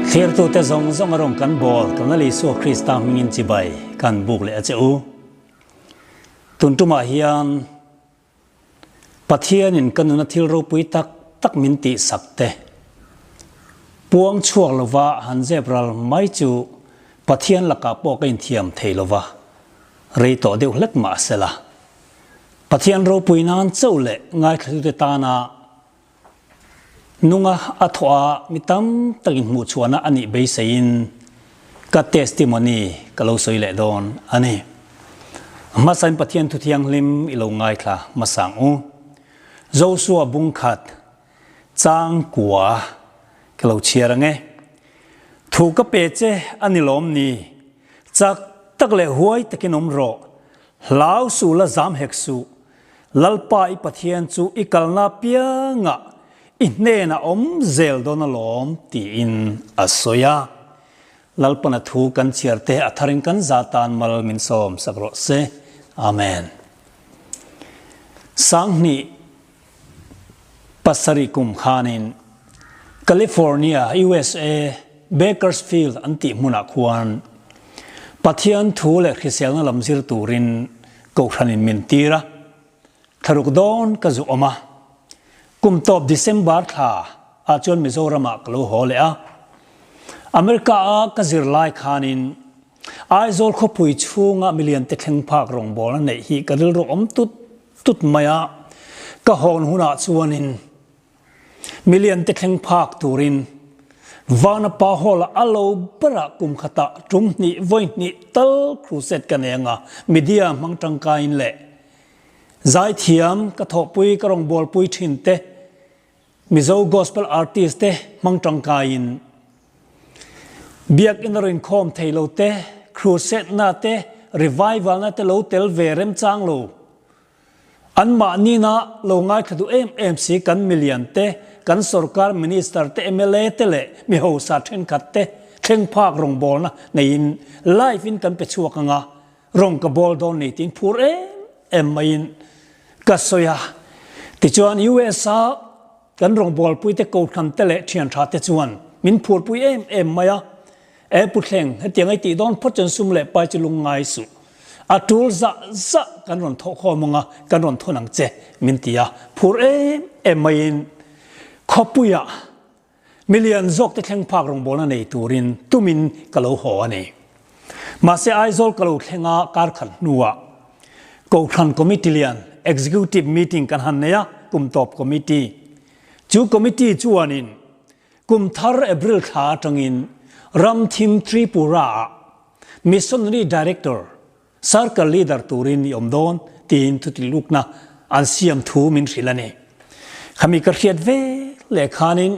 Thir tu te zong arong kan bol kan ali so Krista mingin chibai kan buk le acheu tuntuma hian pathian in kanuna thil ro pui tak minti sakte puang chuak lova hanjebral mai chu pathian laka po kain thiam theilova rei to deuh hlek ma sela pathian ro pui nan chaule ngai khlu te ta na nunga athwa mitam takin mu chuana ani beisain ka testimony kalo soile don ani masan pathian thu thiang lim ilo ngai thla masang u Joshua bungkhat chang kwa kalo chiarange thu ka pe che anilom ni chak takle huai takinom ro lau su la zam heksu lalpa I pathian chu ikalna pianga inena zel dona lom ti in asoya lalpana thu kan chiarte atharin kan zatan mal min som sakro se amen sangni pasari kum khanin California USA Bakersfield anti muna khuan pathian thu le khisel na lamzir turin ko khanin min tira tharuk don ka zu oma kum top December tha achon Mizoram klo hole a America a kazir lai khanin aizol khopui chunga million te thleng phak rong bol nei hi kadil ro om tut maya ka hon huna chuanin million te thleng phak turin vana pa hol alo bara kum khata tum ni voi ni tal cruset kanenga media mangtang kain le zai thiam ka thopui ka rong bol pui thin te Mizo gospel artist te mangtang kain biak in rin khom thailo te cruset na te revival na te lo tel verem chang lo anma ni na lo ngai khadu em si kan million te kan sarkar minister te MLA te le mi ho sa then khat te thleng phak rong bol na nein live in kan pe chuakanga rong ka bol don ni tin phur em main ka soya ti chuan USA kan rong bol pui te ko kham te le thian tha te chuan min phur pui em maya e pu thleng hetiang ai ti don phochan sum le pai chulung ngai su atul za kan ron tho khomonga kan ron thonang che min tia phur em main khopuya million zok te thleng phak rong bol na nei turin tumin kalo ho ani ma se aizol kalo thlenga kar khan nuwa ko khan committee lian executive meeting kan han neya kum top committee chu committee chuanin kum thar April kha tangin ram thim Tripura missionary director circle leader turin yomdon tin thuti lukna an siam thu min rilani khami ka khiat ve le khanin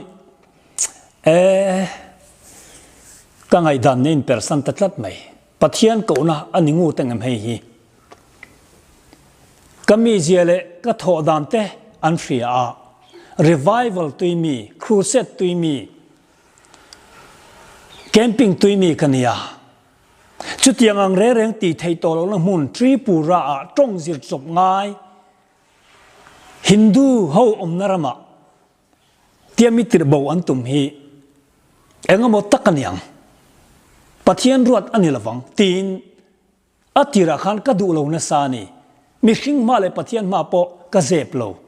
ka ngai dan nen person tatlat mai pathian ko na aningu tengam hei hi kami jiale ka tho dan te an fria revival tuimi crusade tuimi camping tuimi kania chutiang ang reng ti thei to lo mun Tripura tong zir chop ngai Hindu ho omnarama tiamitir bo antum hi engamo takaniang pathian ruat anilawang tin atira khan ka du lo na sani mi hring ma le pathian ma po ka zep lo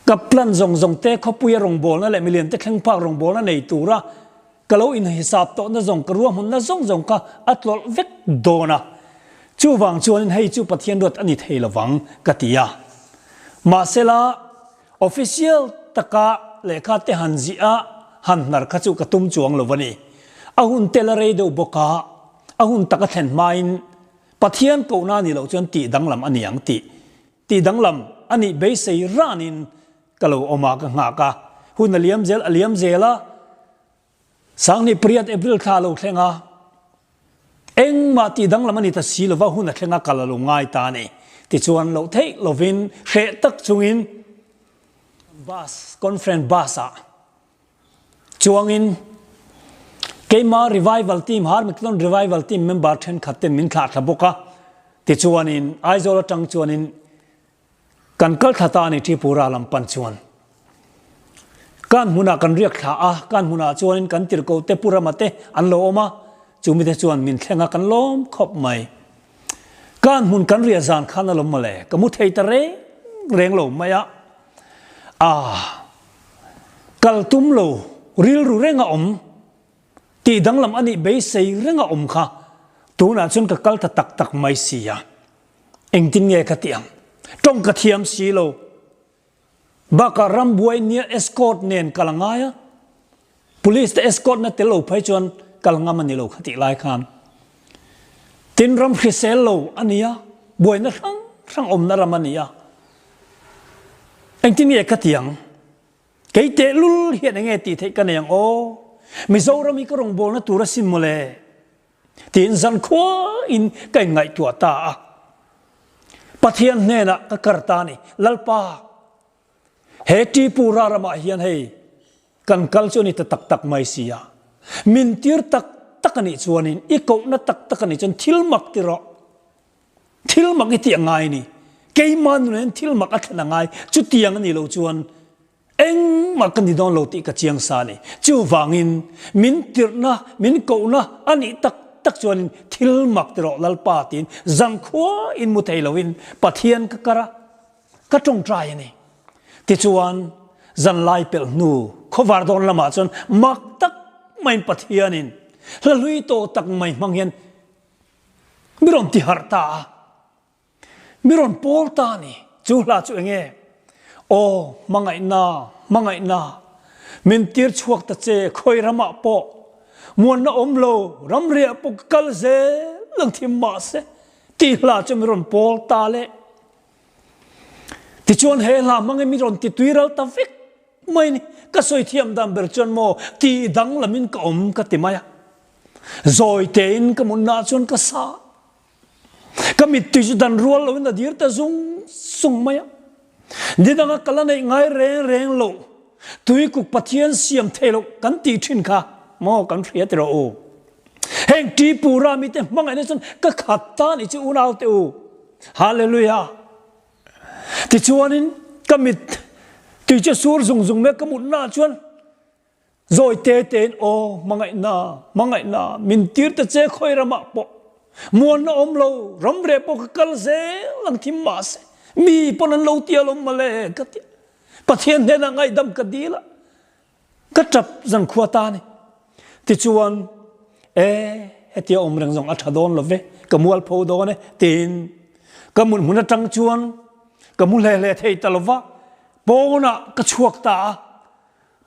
ka plan zong te khopuya rong bol na le million te thleng phak rong bol na nei tura kalo in hisab to na zong ka ruam na zong ka atlol vek dona chu wang chuan hei chu pathian ruat ani theilawang katia ma sela official taka lekha te hanjia hannar khachu katum chuang lovani ahun telare do boka ahun taka thlen main pathian ko na ni lo chuan ti danglam aniang ti danglam ani beisei ranin kalo oma ka nga ka hun aliam zela sangni priyat April kha lo thlenga eng ma ti danglam ani ta silova hun a thlenga kala lo ngai ta ni ti chuan lo thei lovin khe tak chungin bus conference basa chuangin keima revival team har miklon revival team member then khatte min kha thaboka ti chuanin aizol tang chuanin kan kal thata ni Tripura lam pan chuan kan huna kan riak tha a kan huna chuan kan tir ko te puramate an lo oma chumi te chuan min thlenga kan lom khop mai kan hun kan ria zan khan lo male kamu thei ta reng lo maya kal tum lo ril ru renga ti danglam ani be sei renga kha tuna chun ka kal ta tak mai sia engtin nge ka tiang tong ka thiam si lo baka ram buai nia escort nen kalangaya police te escort na te lo phai chuan kalanga mani lo khati lai khan tin ram khisel lo ania buai na rang na ramania engtin nge ka tiang cái tệ lul hiện nghe tì thấy cái này ô mi dâu ra mi cái rồng bồn nó tụ ra sim mole tin dân khóa in cái ngày tua ta bắt hiện nè na cái karta này lalpa heti pura ra mà hiện hay cần kal cho ni tak mai sia min tir tak ani chuan in i ko na tak ani chon thil mak ti ro thil mak i ti ngai ni cái man nen thil mak at na ngai chu tiang ani lo chuan eng mà cần đi đón lâu tị cái chiang sa này, chú Zawngin min tir na min cầu na anh tak chuan thil mak tiro lalpa tin zang khua in mu thei lovin pathian ka kara ka tong trai này, ti chuan zan lai pel nu khovar don lama chuan mak tak main pathian in la lui to tak mai manghian miron ti harta miron porta ni chu la chu nge ô mangai na min tir chuak ta che khoi rama po muan na omlo ram ria po kal ze lang thim ma se ti la chu miron pol ta le ti chuan he la mangai miron ti tuiral ta vek mai ni ka soi thiam dam ber chon mo ti dang lamin ka ka ti maya zoi tein ka mun na chuan ka sa ka mit ti chu dan rual lo na dir ta sung maya đi đang cái lần này ngay rèn lộ tụi cục pathian xiêm thề lộ cắn tì trên cả mò cắn phía tề lộ hèn trí pura mi tên mong ai nên cái khát ta này chứ u nào tiêu hallelujah thì chuan in cái mít tụi chứ sur dùng mấy cái mụn na chuan rồi tê tên ô mong ai na mình tiết ta chế khơi ra mạ bộ muôn nó ôm lâu rắm rệp bộ cái cal dễ lăng thím mạ se mi ponan lo tia lom male ka ti pathian ne na ngai dam ka dila ka trap zan khua ta ni ti chuan hetia om rang zong athadon love ka mual pho do ne tin ka mun mun atang chuan ka mu le thei talwa pona ka chuak ta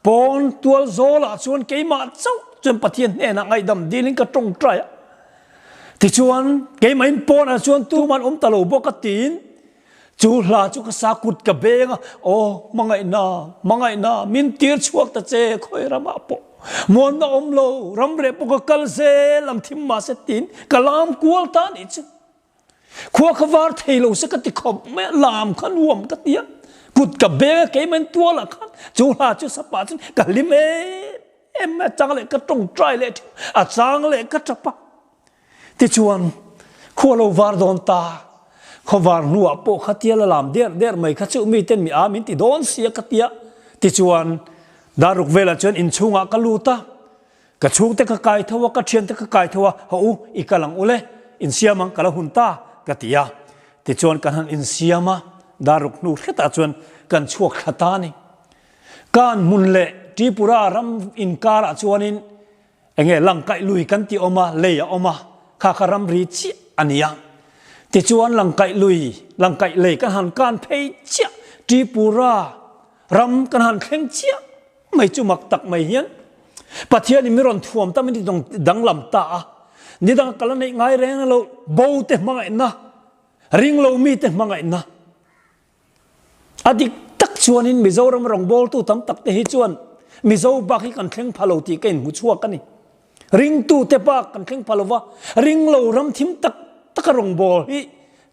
pon tual zola chuan keima chau chuan pathian ne na ngai dam dilin ka tong trai ti chuan keima in pona chuan tu man talo bo ka tin chú la chú cái sakut cái beng ô mangai na min tir chuak ta che khoi rama po mon na lo ram re po ka kal se lam thim ma se tin kalam kual ta ni chu khua khawar thei lo se ka ti khop me lam khan wom ka tia kut ka be ke men tua la khan chú la chú sapa chu ka lim em chang le ka tong trai le chang le ka chapa ti chuan khua lo var don ta khovar nuwa po khatia la lam der mai khachu mi ten mi a min ti don sia katia ti chuan daruk vela chuan in chunga kaluta ka chung te ka kai thawa ka thian te ka kai thawa ho i kalang ule in siamang kala hunta katia ti chuan kan han in siama daruk nu kheta chuan kan chuak khata ni kan munle tripura ram in kara chuanin enge langkai lui kan ti oma leya oma kha kharam ri chi ania ti chuan langkai le kan han kan phei chia tripura ram kan han thleng chia mai chu mak tak mai hian pathian ni miron thuam ta min dong dang lam ta ni dang kalan nei ngai reng lo bo te mangai na ring lo mi te mangai na adik tak chuan in mizoram rong bol tu tam tak te hi chuan mizo ba hi kan thleng phalo ti ken mu chuak ani ring tu te pa kan thleng phalowa ring lo ram thim tak takarong bol hi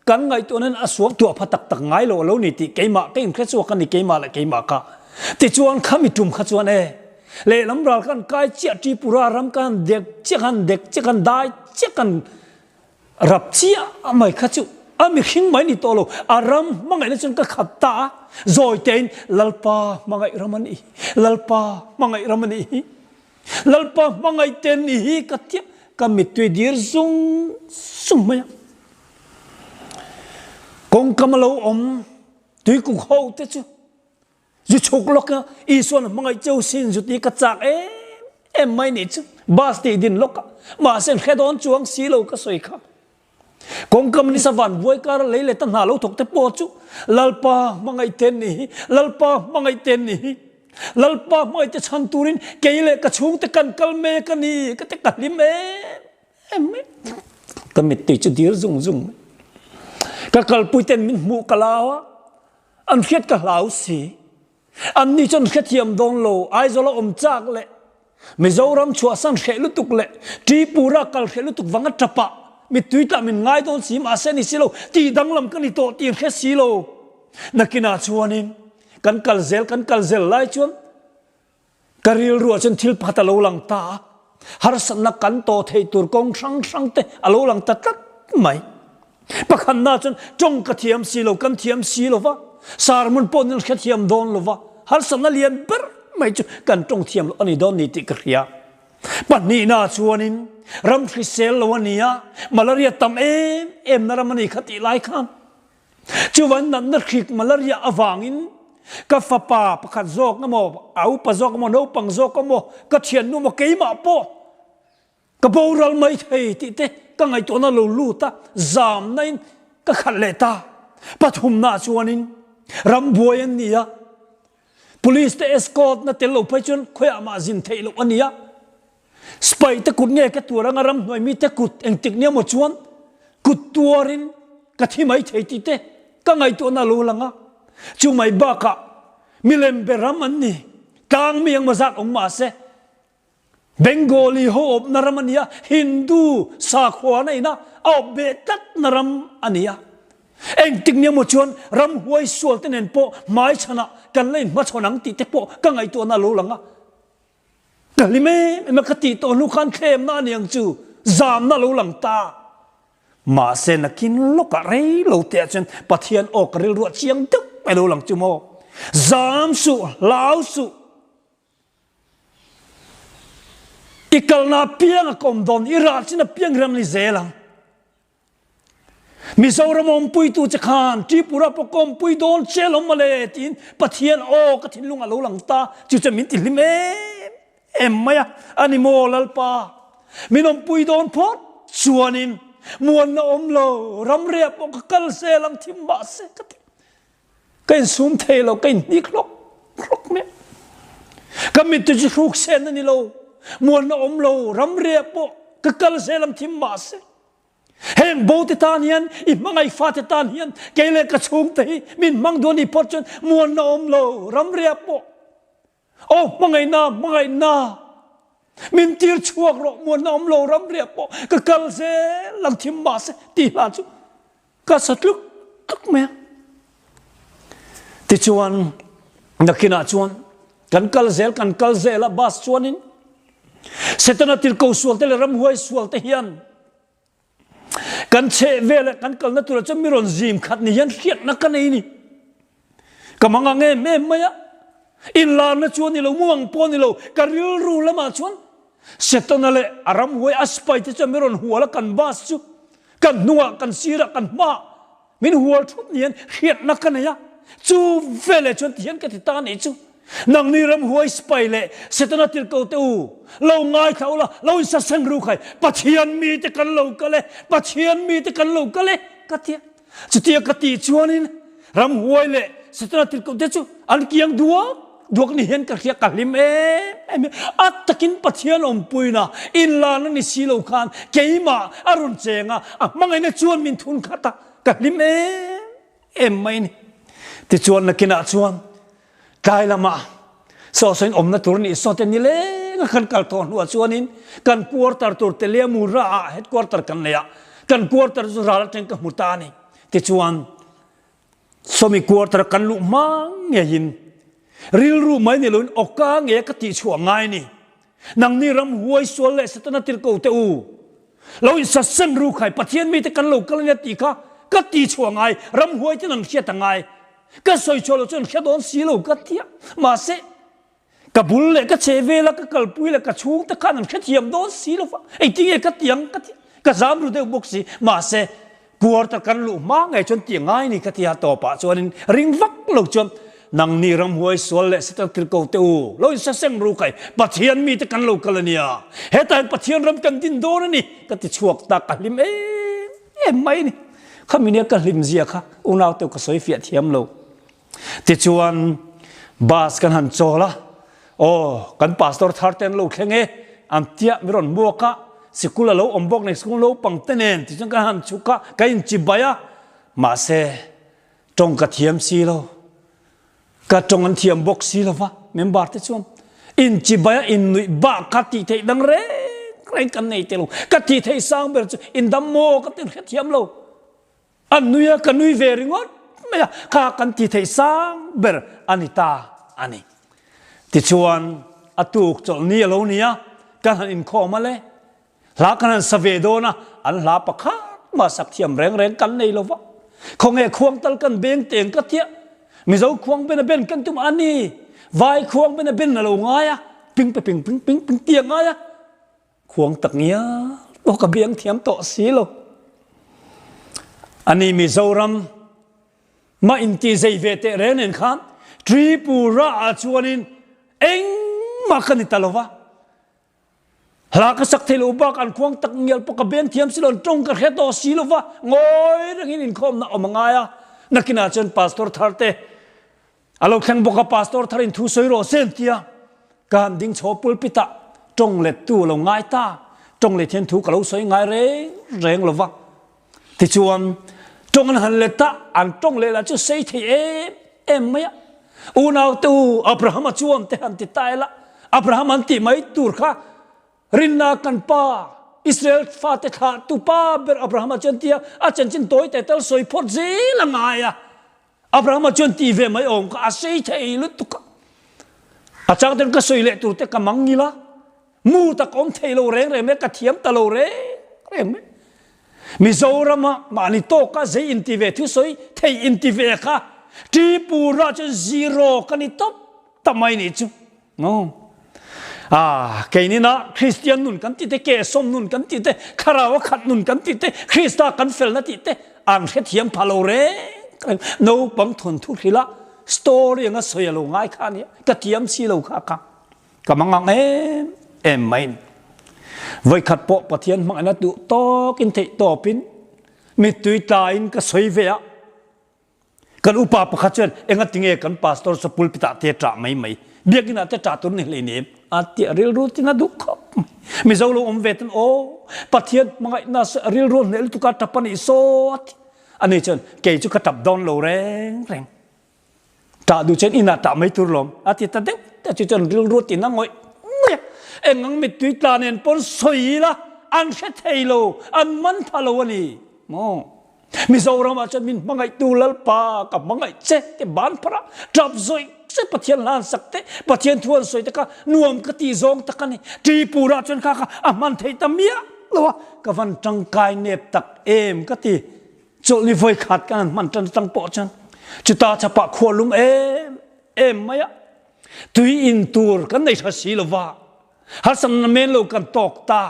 kan ngai tu nan asuak tu phatak ngai lo ni ti keima kein khrechu kan ni keima la keima ka ti chuan khami tum kha chuan le lamral kan kai chia tripura ram kan dek che kan dai che kan rap chia amai khachu mi khing mai ni tolo aram mangai na chun ka khatta zoi ten lalpa mangai ramani lalpa mangai ramani lalpa mangai ten ni hi katia kamit tu dir zung sumaya kong kamalo om tui ku ho te chu ju chok lok ison mangai chau sin ju ti ka chak em mai ni chu bas ti din lok ma sen khedon chuang si lo ka soi kha kong kam ni savan boy kar leile tan halo thok te po chu lalpa mangai ten ni lalpa mangai ten ni lalpa mangai te chan turin keile ka chung te kan kal me ka ni ka te ka lim em kamit ti chu dir zung zung ka kal pui ten min mu kalawa an khet ka lau si an ni chon khet hiam dong lo ai zo lo om chak le Mizoram chua san khelu tuk le Tripura kal khelu tuk wanga tapa mi tuita min ngai don si ma se ni silo ti danglam kan ni to ti khe silo nakina chuanin kan kalzel lai chuan karil ruwa chen thil phata lo lang ta har san na kan to thei tur kong sang te alo lang ta tak mai pakhan na chun chong ka thiam silo kan thiam silo wa sarmun ponil khe thiam don lo wa har san na lian ber mai chu kan tong thiam lo ani don ni ti ka khia pani na chuanin ram khrisel lo ania malaria tam em na ramani khati lai khan chuwan nan na khik malaria awangin ka fapa pakhat zok na mo au pa zok mo no pang zok mo ka thian nu mo keima po ka boral mai thei ti te ka ngai to na lo lu ta zam nain ka khalle ta pathum na chuanin ram boyan nia police te escort na tel lo phaichun khoya ma jin thei lo ania spy te kut nge ka turang aram noi mi te kut eng tik ne mo chuan kut tuarin ka thi mai thei ti te ka ngai to na lo langa chu mai ba ka milem beram an ni kang mi ang mazak ong ma se Bengali ho op naramania Hindu sa khwa na ina au betat naram ania eng tik ne mo chuan ram huai sual ten po mai chana kan lein ma chonang ti te po ka ngai to na lo langa kalime me khati to nu khan khem na niang chu zam na lo lang ta ma se na kin lo ka rei lo te chen pathian ok ril ru chiang tuk pe lo lang chu mo zam su lau su ikal na piang kom don ira china piang ram ni zelang Mizoram om pui tu chakhan Tripura pokom pui don chelom male tin pathian o ka thin lunga lo lang ta chu chamin ti lim em maya animo lalpa minom pui don phot chuanin muan na om lo ram re po ka kal se lang thim ba se ka kain sum thei lo kain ni khlok me kamit tu chuk sen ni lo muan na om lo ram re po ka kal se lang thim ba se heng bo te tan hian I mangai fa te tan hian keile ka chung te min mang do ni pot chon muan na om lo ram ria po oh mangai na min tir chuak ro muan na om lo ram ria po ka kal se lang thim ba se ti la chu ka satluk tuk me ti chuan nakina chuan kan kal zel bas chuanin setana til ko sual te ram huai sual te hian kan che vele kan kal na tura cha miron zim khat ni yan khiat na kan ei ni kamanga nge me maya in la na chuan ni lo muang pon ni lo karil ru lama chuan setona le aram hoi aspai te cha miron huala kan bas chu kan nuwa kan sira kan ma min hual thut nian khiat na kan ya chu vele chuan tian ka ti ta ni chu nang ni ram huai spai le setana til ko te u lo ngai thaula lo sa sang ru khai pathian mi te kan lo ka le katia chutia kati chuanin ram huai le setana til ko te chu an kiang duak ni hen ka khia ka lim at takin pathian om puina in la na ni silo khan keima arun chenga mangai na chuan min thun khata ka lim em mai ni ti chuan na kina chuan kai lama so soin om na tur ni so te ni le kan kal ton wa chuanin kan quarter tur te le mu ra headquarter kan ya kan quarter zu ra teng ka mutani ti chuan so mi quarter kan lu mang nge hin ril ru mai ni lun oka nge ka ti chuang ngai ni nang ni ram huai so le satana tir ko te u lo in sa sang ru khai pathian mi te kan lo kal nya ti ka ก็ตีช่วงไงรำหวยที่นั่นเขียดต่างไงก็สวยโชว์เราจนแค่โดนสีเราก็เทียมาเสกับบุญเลยก็เชเวแล้วก็กลปุยแล้วก็ชูตะขันนั่นแค่เทียมโดนสีเราไอ้จริงไอ้ก็เตียงก็สามรู้ได้บุกสีมาเสกลัวตะกันลูกมาไงจนเตียงไงนี่ก็เทียต่อปะจนริงวักเราจนนังนี่รำหวยสวนเละสตันกิลโกเตอูเราอินเซงรู้ไก่ปัจเจียนมีตะกันลูกกันเนี่ยเหตุใดปัจเจียนรำกันดินโดนนี่ก็ติดช่วงตากันลิมไม่นี่ข้ามีเนี่ยก็ลิมเสียค่ะอุณาวเตวก็สวยเฟียเทียมเราติดชวนบาสกันหันโจละโอ้กันพาสตอร์ทาร์เทนลูกแข่งอันเทียมิรอนบัวกะสกุลเราอมบอกในสกุลเราปังเตนที่จังกันหันชุกะกันอินจิบายะมาเสจงกระเทียมสีเราก็จงอันเทียมบอกสีเราวะเมมบาร์ติชวนอินจิบายะอินนุยบากัติเทดังเร่งกันในเตลูกัติเทสังเบอร์อินดัมโมกัติเทียมเราอันนุยกันนุยเวริงอดไม่อะข้ากันติเทสังเบอร์อันนี้ตาอันนี้ติชวนอตุกจลนี้เราเนี่ยกันหันอินคอมาเลยหลักกันสเวโดนะอันลาปะข้ามาสักเทียมแรงกันในเราวะคงไอ้ควงตลกันเบงเตียงกัดเทียมิจะควงเป็นกันตุมอันนี้วายควงเป็นเราไงอะปิงไปปิงเตียงไงอะควงตักเนี้ยโอ้กระเบียงเทียมโตสีเราอันนี้มิจะรำมาอินทีใจเวทเรนินขันทริปูระอาชวนินเอ็งมาคันิตาลวะหลักสักเทลูบักอันควงตักเงียลปกระเบียงเทียมสิลอนตรงกันแค่โตสีลวะงอยเรื่องนี้คมนะอมงายะนักกินอาจารย์พาสตอร์ทาร์เตอารมณ์แข่งบอกกับพาสตอร์ทารินทุสอยโรเซนเทียการดิ้งโชปุลปิตะจงเล็ดตู้เราง่ายตาจงเล็ดเทียนทุกเราสวยง่ายแรงลวะที่ชวนจงอันหันเล็ดตาอันจงเล็ดละจะเสียที่เอ็มไหมอุณาวตูอับราฮัมชวนแต่หันติดตายละอับราฮัมอันติไม่ตูร์ค่ะรินนากันป้าอิสราเอลฟาเตขาตุป้าเบอร์อับราฮัมจนเตียอาจารย์จินโตยแต่เตลสวยพอดเจละไงอะอับราฮัมจนตีเวไม่องก็อาศัยเทลุตุกอาจารย์เดินก็สวยเละตุแต่กำมังงี้ละมูตะกอมเทโลเร่งเมกะเทียมตะโลเร่งไหมมิโซรามานิโตก็เจอินติเวทุสวยเทอินติเวค่ะที่ปูราจะซีโร่กันนี่ตบทำไมนี่จุโน่แค่นี้นะคริสเตียนนุ่นกันติดเกสมนุ่นกันติดคาราวะขัดนุ่นกันติดคริสตากันเฟลนั่นติดอ่านแค่เทียมพาโลเร่โน้บังทนทุกทีละสตอรี่งั้นสวยลงง่ายข้านี้ก็เทียมสีเราข้ากันก็มังไม่ไว้ขัดโปะปะเทียนมังนั่นดูโตกินเตะโตปินมีตุยตายก็สวยเวียกันอุปาปะขัดเชนงั้นติงกันพาสตอร์สปุลปิตาเตจ่าไม่เบียกินอาจจะจ่าตัวนี้เลยเนี่ยอาทิเรียลรูตินาดุขมิจะรู้อมเวทันโอปะเทียนมังไงน่าเรียลรูเนี่ยตุกาตับปนิโซอันนี้เช่นเกย์จุกตับดอนโลแรงจ่าดูเช่นอินาจ่าไม่ตุลมอาทิตย์เด็กแต่จุดเช่นเรียลรูตินางอยงั้นมิตุยตาเนี่ยปนสวยละอันเช็ดเฮโลอันมันพาโลวันนี้โม่มิจะรู้มาจนมินมังไงตูลัลปากับมังไงเจ๊ที่บ้านพระจับซอยเส้นปะเทียนลานสักเตปะเทียนทวนสวยตะกันนวมกตีซองตะกันนี่จีปูราจนข้ามันเทตเมียหรือว่ากับวันจังกายเนบตักกตีโจลิฟอยขาดกันมันจังโปจันจุตาจะปะขวลุมไหมอะตุยอินตูร์กันในทัศนีลว่าฮัสนันเมนโลกันตอกตา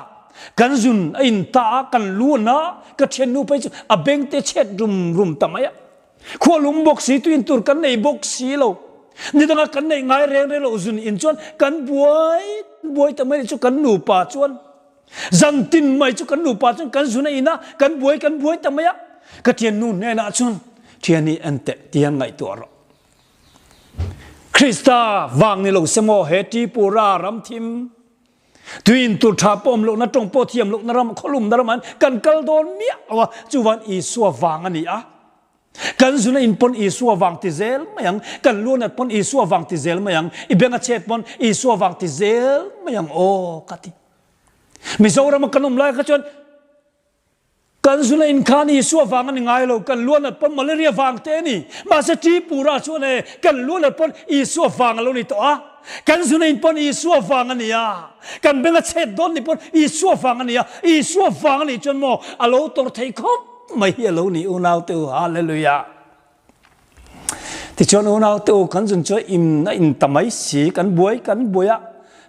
กันจุนอินตากันลูนะกันเชนูไปจุอเบงเตเชดรุมทำไมอะขวลุมบกสีตุยอินตูร์กันในบกสีโลนี่ตั้งกันในง่ายเรื่องเราจุนอินชวนกันบวยทำไมจุกันหนูป่าชวนจันตินไม่จุกันหนูป่าชวนกันจุนอินะกันบวยทำไมอะก็เทียนนู่นแน่นะชวนเทียนนี้อันเตะเทียนไงตัวเราคริสตาวางในโลกสมอเฮติปูรารำทิมตุอินตุชาปอมโลกนัดตรงโปเทียมโลกนรำขลุ่มนรมันกันกัลโดนเมียว่าจุวันอีสัววางอันนี้อะกันสุนัยปนอีสัววางติเซลไม่ยังกันล้วนปนอีสัววางติเซลไม่ยังอีเบงเชตปนอีสัววางติเซลไม่ยังโอ้กัติมิโซรามันขนมลายขจรกันสุนัยคานีสัววางอันง่ายเรากันล้วนปนมาเลเรียวางเตนี่มาสจีปูราชวนกันล้วนปนอีสัววางเรานี่ตัวกันสุนัยปนอีสัววางอันนี้กันเบงเชตโดนนี่ปนอีสัววางอันนี้อีสัววางนี่จนโมอโลตัวเทคบ ไม่เฮียเรานี่อุณาวเตอฮาเลลูยาที่ชวนอุณาวเตอกันจนช่วยอิมนะอินทำไมสีกันบวยอะ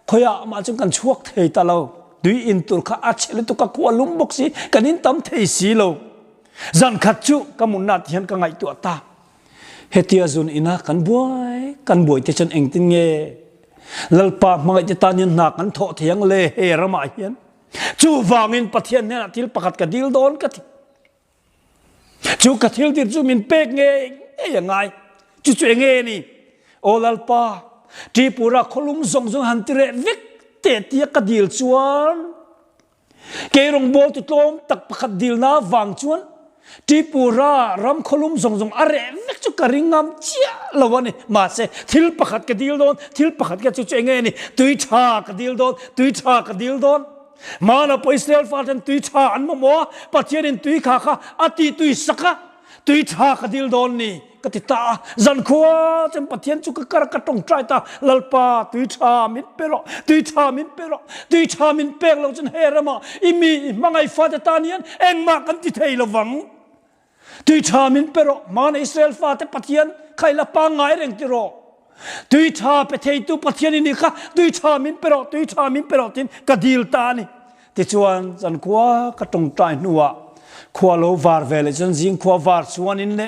คอยมาจนกันช่วงเทตาเราดูอินตุร์ข้าอาเชลตุกขวลุมบกสีกันอินทำเทสีเราจันขัดจุกมุนนัดยันกันไงตัวตาเฮติอาจุนอินะกันบวยที่ฉันเองติงเงลัลปามังไอจะตานินนักกันโถเถียงเลยเฮระมาเฮียนจูวางอินปะเทียนเนี่ยทิลปะกัดกระดิลโดนกะทิจูกระทิลดิจูมินเป๊กเงยังไงจูเงนี่โอลัลปาที่ปุระขลุมซงหันติเรวิกเตตียกระดิลชวนเกรงโบตุตอมตักปะกัดดิลน้าวางชวนที่ปุระรำขลุมซงอะไรวิกจุกระริงงามเจ้าละวันนี้มาเสทิลปะกัดกระดิลโดนทิลปะกัดกระจูเงนี่ตุยชากระดิลโดนตุยชากระดิลโดนมานะไปอิสราเอลฟาดตุยชาอันมัวปะเทียนตุยขาอติตุยสักตุยชากระดิลโดนนี่กติตาจันขวาจำปะเทียนจุกกระกระตงใจตาลัลปาตุยชามินเปโรตุยชามินเปโรตุยชามินเปกเราจนเฮระมาอิมีมังไงฟาดตาเนียนเอ็งมากันติเทยละวังตุยชามินเปโรมาในอิสราเอลฟาดปะเทียนใครละปางไงเร่งติโรตุยชาเปเทยตุปะเทียนนี่ค่ะตุยชามินเปโรตุยชามินเปโรตินกระดิลตานี่ติชวนจันขวากระตงใจนัวขวาโลวาร์เวลจนจิงขวาวาร์ชวนอินเน่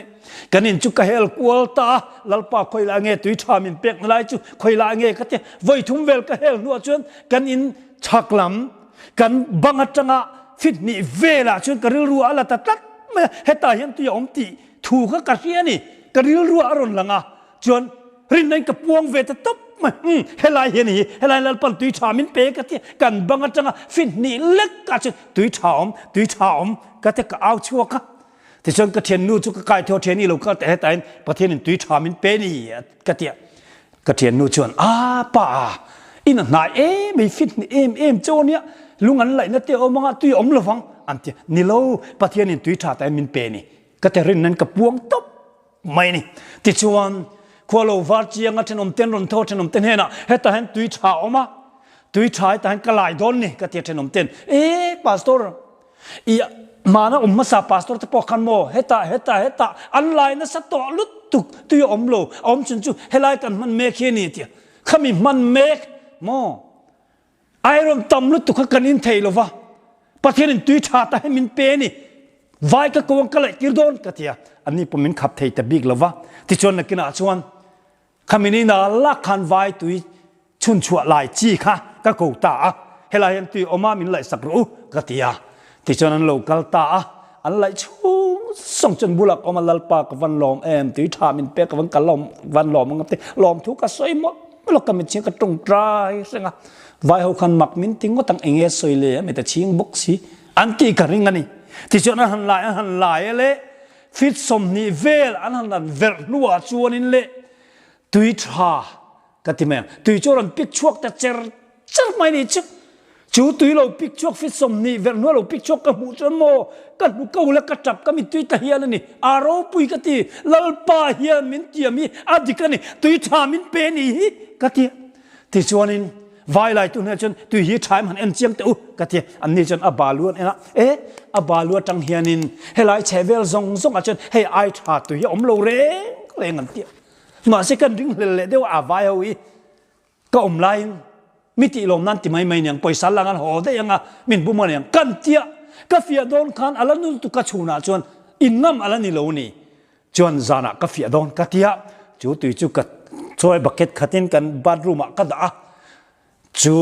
กันอินจุกเฮลกัวตาลัลปาคอยลาเงตุยชามินเป็กนลายจุคอยลาเงก็เตไว้ทุ่มเวลกเฮลนัวจนกันอินชักลำกันบังจังะฟิตนี่เวลาจนกระริลรัวอะไรตัดไม่เฮตาเห็นตัวยอมตีถูกกระเทียนี่กระริลรัวอรุณลังอ่ะจนรินในกระปวงเวทตบเฮลายเห็นนี่เฮลายลัลปันตุยชามินเป็กก็เตกันบังจังะฟิตนี่เล็กก็จนตุยชาอมก็เตก็เอาชัวร์ก็ที่ฉันก็เทียนนู่นจุกกายเท่าเทียนนี่เราก็แต่แต่ประเทศนี้ตุยชามินเปนี่ก็เทียก็เทียนนู่นชวนป่าอินนายไม่ฟิตนี่เอ็มโจเนี่ยลุงอันไหลนั่นเตียวมังตุยอมละฟังอันเตียนี่เราประเทศนี้ตุยชาแต่มินเปนี่ก็แต่เรื่องนั้นกับพวงตบไม่นี่ที่ชวนควาโลวาร์จียงอันเทนอมเทนรอนโทเทนอมเทนเฮน่ะเฮตาเห็นตุยชาออกมาตุยชาแต่เห็นกระไรโดนนี่ก็เทียเทนอมเทนพาสตอร์มานะมาสาพาสตอร์ที่ปอกันโมเฮตาอันไลน์นะสัตว์ลุตุกตุยอมโลอมจุนจูเฮไลกันมันเมฆนี่เตียขมิมันเมฆโมไอรอนตัมลุตุกกันอินเทลวะประเทศนี้ตุยชาตาให้มินเปนี่ไว้ก็กวงกะเลยกิรดอนกะเตียอันนี้ผมมินขับเทตบิกลวะที่ชวนนักกินอาชวนขมินี่น่าลักขันไว้ตุยชุนชัวลายจีค่ะก็กูตาเฮไลยันตุยออกมามินไหลสักรู้กะเตียที่ฉะนั้นโลกัลตาอันไหลชูส่งจนบุลักออกมาลัลปากวันลอมตุยชามินเปกวันกันลอมวันลอมมันก็เตะลอมทุกข์ก็สวยหมดไม่หลอกกันเป็นเชียงกระตรงตรายใช่ไหมไว้เขาคันหมักมินติ้งก็ตั้งเองสวยเลยไม่แต่เชียงบุกสีอันตีกันริงันนี่ที่ฉะนั้นหันไหลเลยฟิตสมนิเวลอันนั้นเวลนัวชวนนี่เลยตุยชาก็ที่แม่ตุยโจรันปิกชวกแต่เจอไม่ได้จุจูตุยเราปิกชวกฟิตสมนิเวลนัวเราปิกชวกกับหูจนโมกันบุกเอาแล้วก็จับก็มีตุยตะเฮียนนี่อารมณ์ปุยก็ที่ลัลปาเฮียมินเตียมีอดีกันนี่ตุยชามินเปนี่ก็ที่ชวนนี่ไว้ไล่ตัวนี้จนตุยฮีชายมันเอ็นเจียงตัวก็ที่อันนี้จนอบาลวนนะอบาลวนจังเฮียนินให้ไล่เชเวลซงจนให้ไอชาตุยอมโลเร่งอันเตียมาสิกันดึงเละเดียวอาไว้เอาอีก็อมไล่มิติลมนั้นที่ไม่เนี่ยปล่อยสันหลังอันห่อได้ยังไงมินบุมันเนี่ยกันเตียก็เฟียโดนขันอะไรนู้นตุกชูน่ะจนอินน้ำอะไรนี่โลนี่จนจานะก็เฟียโดนก็เตียจูตุยจูกัดช่วยบักเก็ตขัดเองกันบาดรูมก็ด่าจู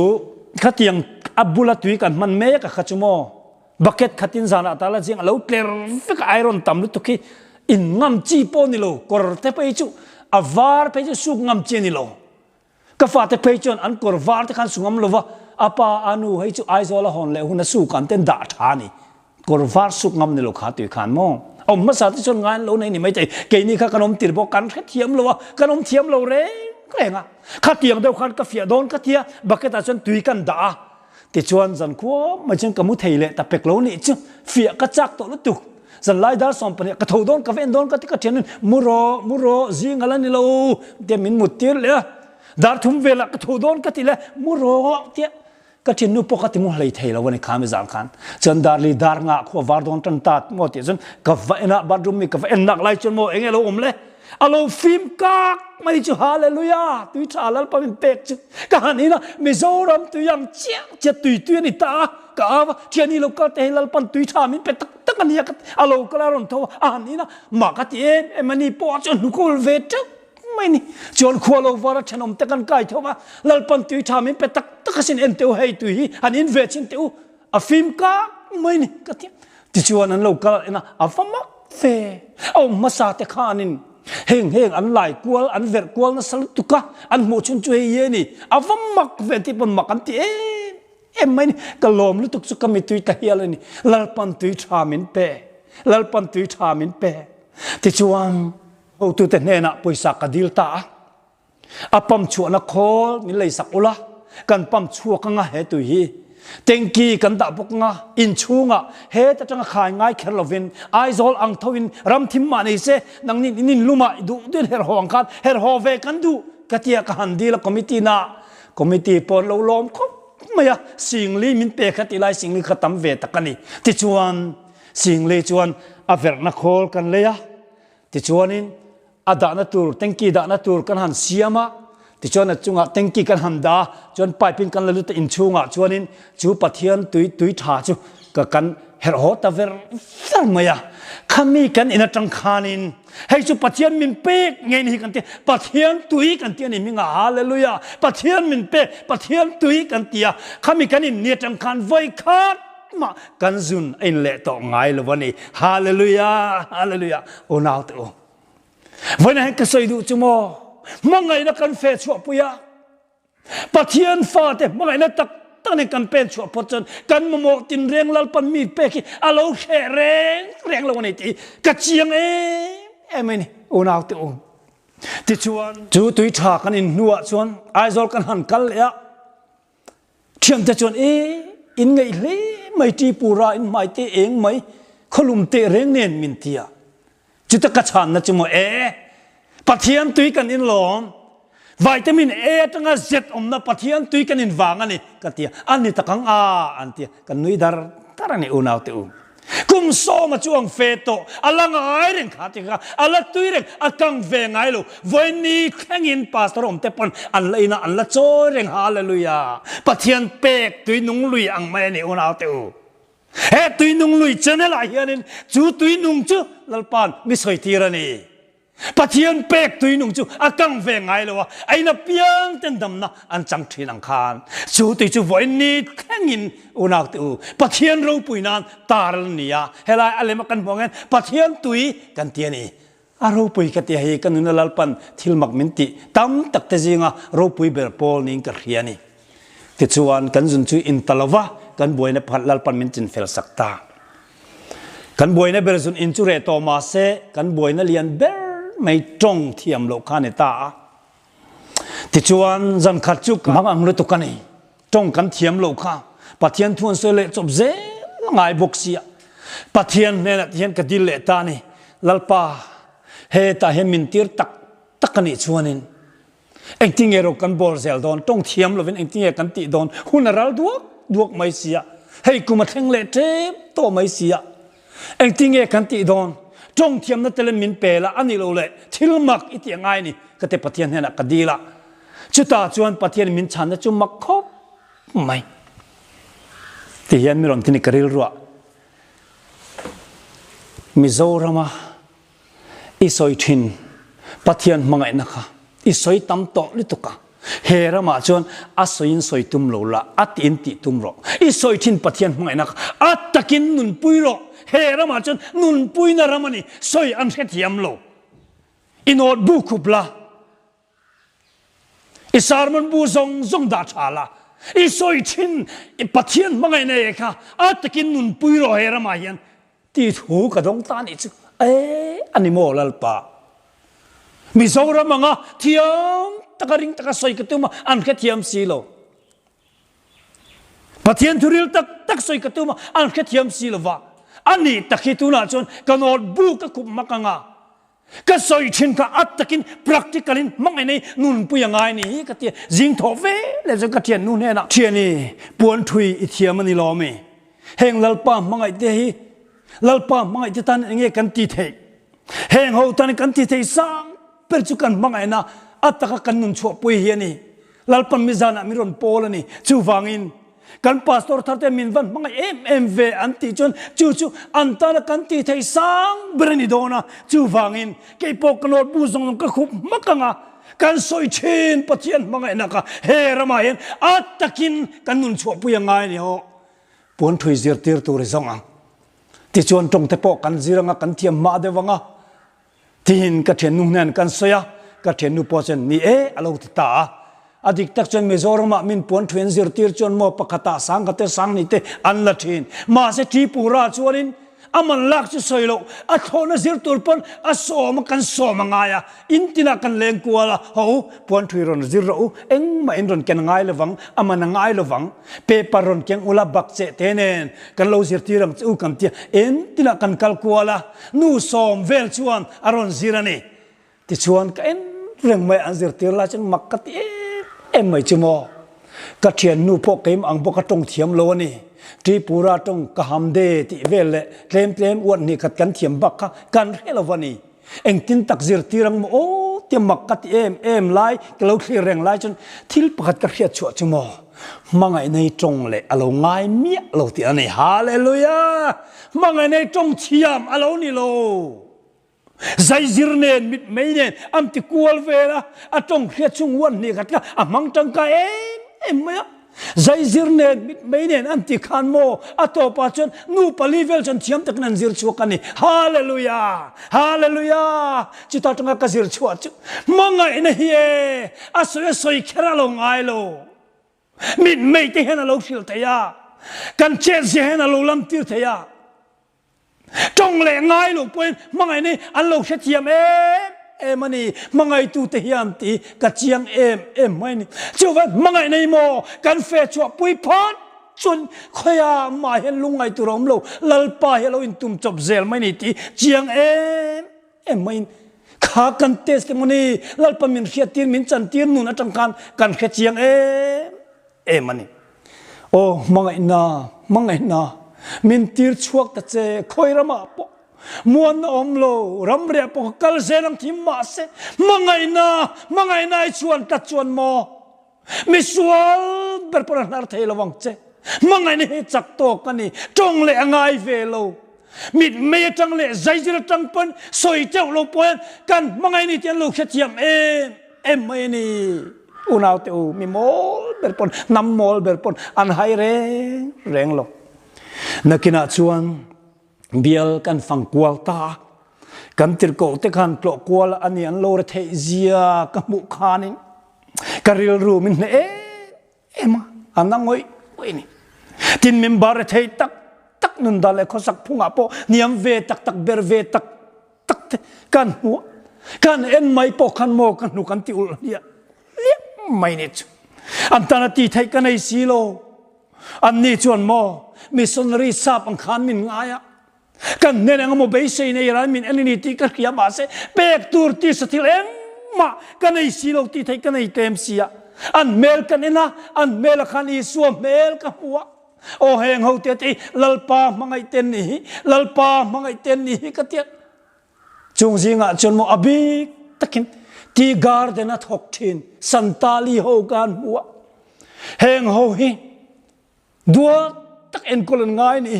ขัดยังอับบุลตุยกันมันเมย์กับขัดจูโมบักเก็ตขัดเองจานะตาละจริงเราเกลือฟิกไอรอนตำลุตุกี้อินน้ำจีโปนี่โลกอร์เตไปจูอวาร์ไปจูสุกน้ำเจนี่โลก็ฟาดไปจนอันกอร์วาร์ที่ขันสุงน้ำโลวะอาปาอานูให้จูไอโซลาฮอนเลหุนสุกันเต้นด่าทานี่กอร์วาร์สุกน้ำนี่โลขาตุยขันโมเอามาสาธิตชนงานเราในนี่ไม่ใจเกนี่ข้าขนมติดบอกกันเทียมโลวะขนมเทียมโลเร่ก็เองอ่ะข้าเตียงเดียวกันก็เฟียโดนก็เทียบักเก็ตจนตุยกันด่าติดชวนจันขั้วมาจนกับมุทัยเลยแต่เป็กโลนี่จึงเฟียกระจักตัวลุตุกจันไล่ดาร์สอมปเนี่ยกระทูโดนกระเวนโดนก็ที่กระเทียนมุโรจิงอะไรนี่เราเดี๋ยวมินมุดตีเลยดาร์ทุ่มเวลากระทูโดนก็ที่เลยมุโรเทีย ก็ที่นู้ปกติมุหเลยเทลวันนี้ข้าไม่จางขันจนดาร์ลีดาร์งะขัววาร์ดอนตันตัดหมดที่จนกับไฟน่ะบาร์ดุมีกับไฟนักไล่จนโมเองเราเลยอารมณ์ฟิล์มกักไม่ได้จูฮาเลลูยาตุยชาลัลปะเป็นเป็กจุการนี้นะมิโซรัมตุยยังเจียงจะตุยนี่ตากะว่าเทียนี่เราก็เตะลัลปันตุยชามินเป็ดตักนี่ก็อารมณ์ก็ลารอนทัวอันนี้นะมากที่มันนี่ปอจนนุกลเวทไม่นี่จนขวาเราวาระชนมตะกันไกทัวลัลปันตุยชามินเป็ดตักสินเอ็นเตวให้ตุยอันนี้เวชินเตวอะฟิล์มกักไม่นี่ก็ที่ที่ชวนนั้นเราก็นะอะฟังมักเฟเอามาสาเตขานินเฮงอันไหลกวลอันเวรกวลนั่นสลุตุกะอันโมชุนจุยเยนี่อาฟังมักเวที่ปนมักอันที่ไม่นี่กลมลุตุกสุกมิตุยตะเฮียเลยนี่ลัลปันตุยชามินเปที่ชวนเอาตุเตเนนะปุยสักกดิลตาอาปั๊มชัวนักโคมิเลยสักอุละกันปั๊มชัวกังเหตุยเต็งกีกันตาบกงาอินชูงะเฮตจังขายง่ายแค่ละวินไอโซลอังทวินรำทิมมาในเสนังนินลุมาดูด้วยเฮรฮองกันเฮรฮอเวกันดูกติยากันดีละคอมมิตี้ปอนล้อมคบไม่อะสิ่งลีมินเปคติไลสิ่งลีขตัมเวตกันนี่ที่ชวนสิ่งลีชวนอเวรนักโคลกันเลยอะที่ชวนนินอดานาตูร์เต็งกีดานาตูร์กันหันเสียมาที่ชวนจุงะเต็งกีกันหันดาชวนไปพินกันละลุตอินชูงะชวนนินจูปะเทียนตุยถาจูกันเฮรโฮตาเวร์สัมยาขมีกันอินจังคานินให้จูปะเทียนมินเปกไงนี่กันเตียปะเทียนตุยกันเตียนี่มิงาฮาเลลูยาปะเทียนมินเปกปะเทียนตุยกันเตียขมีกันอินเนียจังคานไว้ขาดมากันซุนอินเละต่อไงละวันนี้ฮาเลลูยาโอนาวตัววันนี้ก็สวยดูจุโมมังไงนักกันเฟชชัวปุยาปะเทียนฟาเตมังไงนักตั้งในกันเป็นชัวพจนกันมโมตินเรียงลัลปันมีเปกิอาโลเขเรียงละวันนี้ที่กระเจียงไม่นี่โอนาวตัวที่ชวนจูตุยชากันอินนัวชวนไอโซลกันหันกันเลยอะเทียมจะชวนอินไงเลยไม่ตีปูราอินไม่ตีเองไม่ขลุมเตเร่งเนียนมินเทียจุดตะกระชานนะจุโมปะเทียนตุยกันอินหลอมวิตามินตั้งแต่เจ็ดนะปะเทียนตุยกันอินวางอันนี้กันเตียอันนี้ตะกังอันเตียกันนุยดาร์ตารันนี่อุณาวเตอุกุมโซมาจวงเฟโตอัลลังไงเร่งขาติกาอัลลัตุยเร่งอักังเวงไงลูวันนี้แข่งอินปาสตรอมเตปันอัลลัยนะอัลลัโจเร่งฮาเลลูยาปะเทียนเป็กตุยนุงลุยอังไม่นี่อุณาวเตอุตุยนุงลุยเจเนลายเฮียนินจูตุยนุงจูลัลปานมิสอยทีระนี่ปะเทียนเป็กตุยนุงจูอากังเวงไงเลวะไอ้นับเปียงเต็นดำนะอันจังทีนังคานจูตุยจูวันนี้แข่งอินอุณาวตูปะเทียนเราปุยนานตาลนี่ยาเฮลัยอะไรมากันมองกันปะเทียนตุยกันเตียนี่อารูปุยกันเตียให้กันนุนลัลปันทิลมักมินติตั้มตักเตจิงะรูปุยเบอร์ปอลนี่กันเฮียนี่ติดชวนกันจุนจูอินตลาวะกันบวยในพันลัลปันมินจินเฟลสักตากันบวยในเบอร์จุนอินจูเรโตมาเซกันบวยในเลียนเบอร์ไม่จงเทียมโลกาเนตาที่ชวนจันขัดจุกมังอังลุตุกันนี่จงกันเทียมโลกาปะเทียนทวนเสเลจบเซงายบกเสียปะเทียนเนี่ยเทียนกดิลเลตานี่ลัลปาเฮตาเฮมินตีร์ตักนี่ชวนินเอ็งทิ้งเอรกันบอลเซลดอนจงเทียมโลวินเอ็งทิ้งเอกันติดอนหุ่นรัลดวกไม่เสียให้กูมาแทงเลเทปโตไม่เสียเอ็งทิ้งเอกันติดอนจงเทียมนั่นเตลมินเปล่าอันนี้เราเลยทิลมักอิตยังไงนี่ก็แต่ปะเทียนเนี่ยนะก็ดีละจุดตาจวนปะเทียนมินชันนะจุมักคบไม่ที่ยันมิรอนที่นี่กระริลรัวมิโซรามาอิสอยทินปะเทียนมังไงนะคะอิสอยตั้มโตลิตุกะเฮรามาจวนอัศยินสอยตุมโลละอัตอินติตุมโลอิสอยทินปะเทียนมังไงนะคะอัตตะกินนุนปุยโลเฮรามาจนนุนปุยนารามานี่สอยอันเฮ็ดยำโลอินอดบุคุบลาอิสารมันบูซงดาชาลาอิสอยชินอิปะเทียนมังไงเนี่ยค่ะอัตกินนุนปุยโลเฮรามายันตีถูกกระดงตานี่จุอันนี้โมลัลปามิโซรามังะเทียมตะกริงตะกสอยกระตุ้มอันเฮ็ดยำซีโลปะเทียนทุริลตักสอยกระตุ้มอันเฮ็ดยำซีโลวะอันนี้ตะคิตุนาจนกันอดบุกกุมมักงะ cái soi trên cả ắt takin practicalin mang anh này nun pui ngai ni cái tiền riêng thọ về để cho cái tiền nun này nè tiền này buồn thui ít thiam anh lo me heng lalpa Hmangaihte hi lalpa Hmangaihte tan nghe kan ti thei heng ho tan kan ti thei sang per chu kan Hmangaihna ataka kan nun chua pui hi ni lalpa mi zana mi ron pol ni chu wangin kan pastor tharte min van Hmangai em ve anti chon chu antana kan ti thei sang brani dona chu wangin ke poknor bu zong ka khup makanga kan soi chen pathian Hmangaihna ka he rama hen atakin kan nun chua pui ngai ni ho puan thui zir tir tu re zonga ti chuan tong te po kan ziranga kan thiam ma de wanga tin ka then nu nan kan soya ka then nu po chen ni alo ti ta adik tak chen Mizoram ma min puan thuen zir tir chon mo pakata sang ka te sang ni te an la thin ma se ti pura chuanin aman lak chu soilo a thona zir tur pon a som kan som ngaya intina kan leng kuala ho puan thui ron zir ro eng ma in ron ken ngai lewang aman ngai lewang paper ron keng ula bak che tenen kan lo zir tirang chu kan tia intina kan kal kuala nu som vel chuan aron zirani ti chuan ka en reng mai an zir tir la chen makkat em mai chumo ka thian nu pho keim ang bo ka tong thiam lo ni Tripura tong kahamde ti vele tlem wan ni kat kan thiam bak ka kan helovani eng tin tak zir tirang mo o tiam makkat em lai kalo thli reng lai chon thil pakhat ka khia chu chumo mangai nei tong le alo ngai mi lo ti ani hallelujah mangai nei tong thiam alo ni lo zai zirnen mit meinen am ti kual vela atong khia chung wan ni kat ka amang tang ka em ma zai zirnen mit meinen anti khan mo atopa chon nu palivel chon thiam tak nan zir chuakani hallelujah hallelujah chita tanga ka zir chuat chu mangai na hi asoy soi khera lo ngai lo mit mei te hena lo fil te ya kan chen se hena lo lam tir te ya trong le ngai lo poin mangai ni an lo khe thiam em ani mangai tu te hiam ti ka chiang em mai ni chuwa mangai nei mo kan fe chua pui phot chun khoya ma hen lungai tu rom lo lalpa hello in tum chop zel mai ni ti chiang em mai kha kan testimony lalpa min khia tin min chan tin nun atang kan khe chiang em ani o mangai na min tir chuak ta che khoirama po muan om lo ram re po kal zenam thim ma se mangai na chuan ta chuan mo misual berpora nar thei lawang che mangai ne chak to kani tong le angai ve lo mit me tang le zaijir tang pon soi cheu lo poen kan mangai ni tian lo khetiam em mai ni unaw te u mi mol berpon nam mol berpon an hai reng lo nakina chuan bial kan fang kwal ta kan tir ko te khan klo kwal ani an lo re thei zia ka mu khanin karil ru min ema anangoi ni tin member re thei tak nun dale khosak phunga po niam ve tak ber ve tak kan hu kan en mai po khan mo kan nu kan ti ul ya mai ne chu antana ti thei kan ai silo an ni chuan mo missionary sap ang khan min ngaya kan nenang mo be sei nei ran min anini ti ka khia ma se pek tur ti sathil em ma kan ei silo ti thei kan ei tem sia an mel kan ena an mel khan I suam mel ka huwa o heng ho te ti lalpa Hmangaihte ni ka tiat chung zinga chon mo abi takin ti garden at hok thin santali ho kan huwa heng ho hi dua tak en kolon ngai ni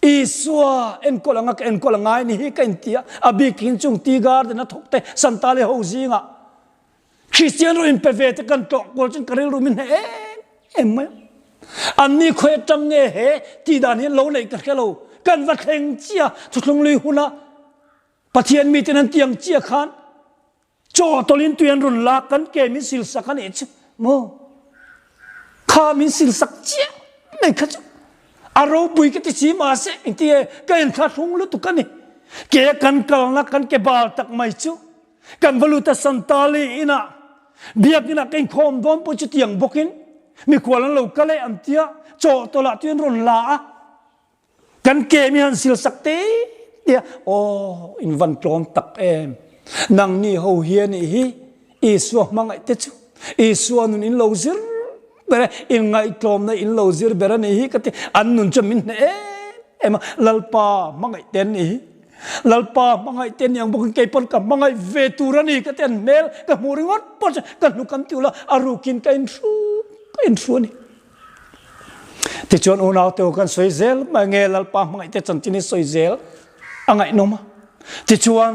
iswa en kolangai ni hi kan tia abi kin chung ti garden na thokte santale ho zinga Christian ro in pevete kan to kol chen karil ru min em anni khoi tang nge he ti dan hin lo nei ka khelo kan va theng chia Tuinunglui huna pathian mi ten tiang chia khan cho tolin tuyan run la kan ke min sil sakan e chu mo kha min sil sak chia nei kha aro bui ke ti chi ma se intie ka en kha thung lu tu kan ni ke kan kal na kan ke bal tak mai chu kan valuta santali ina biak ina ken khom dom pu chu tiang bokin mi kwalan lo kale antia cho to la tuen ron la kan ke mi han sil sakte เดียโออินวันโจมตักนังนี่เขาเฮียนี่ฮิอีสัวมังไอเตจูอีสัวนุนอินโลซิร์เบรอินไงโจมนะอินโลซิร์เบรนี่ฮิกติอันนุนจะมินมาลัลปามังไอเตนนี่ลัลปามังไอเตนยังบุกเก็บปนกับมังไอเวตูรันี่ก็เตนเมลกับมูริงอดปนกันนุกันติวละอารุกินกันชูนี่ที่ชวนอุณาเตวกันสวยเซลมาเงลัลปามังไอเตจันจินิสวยเซลอังไงนมาที่ชวน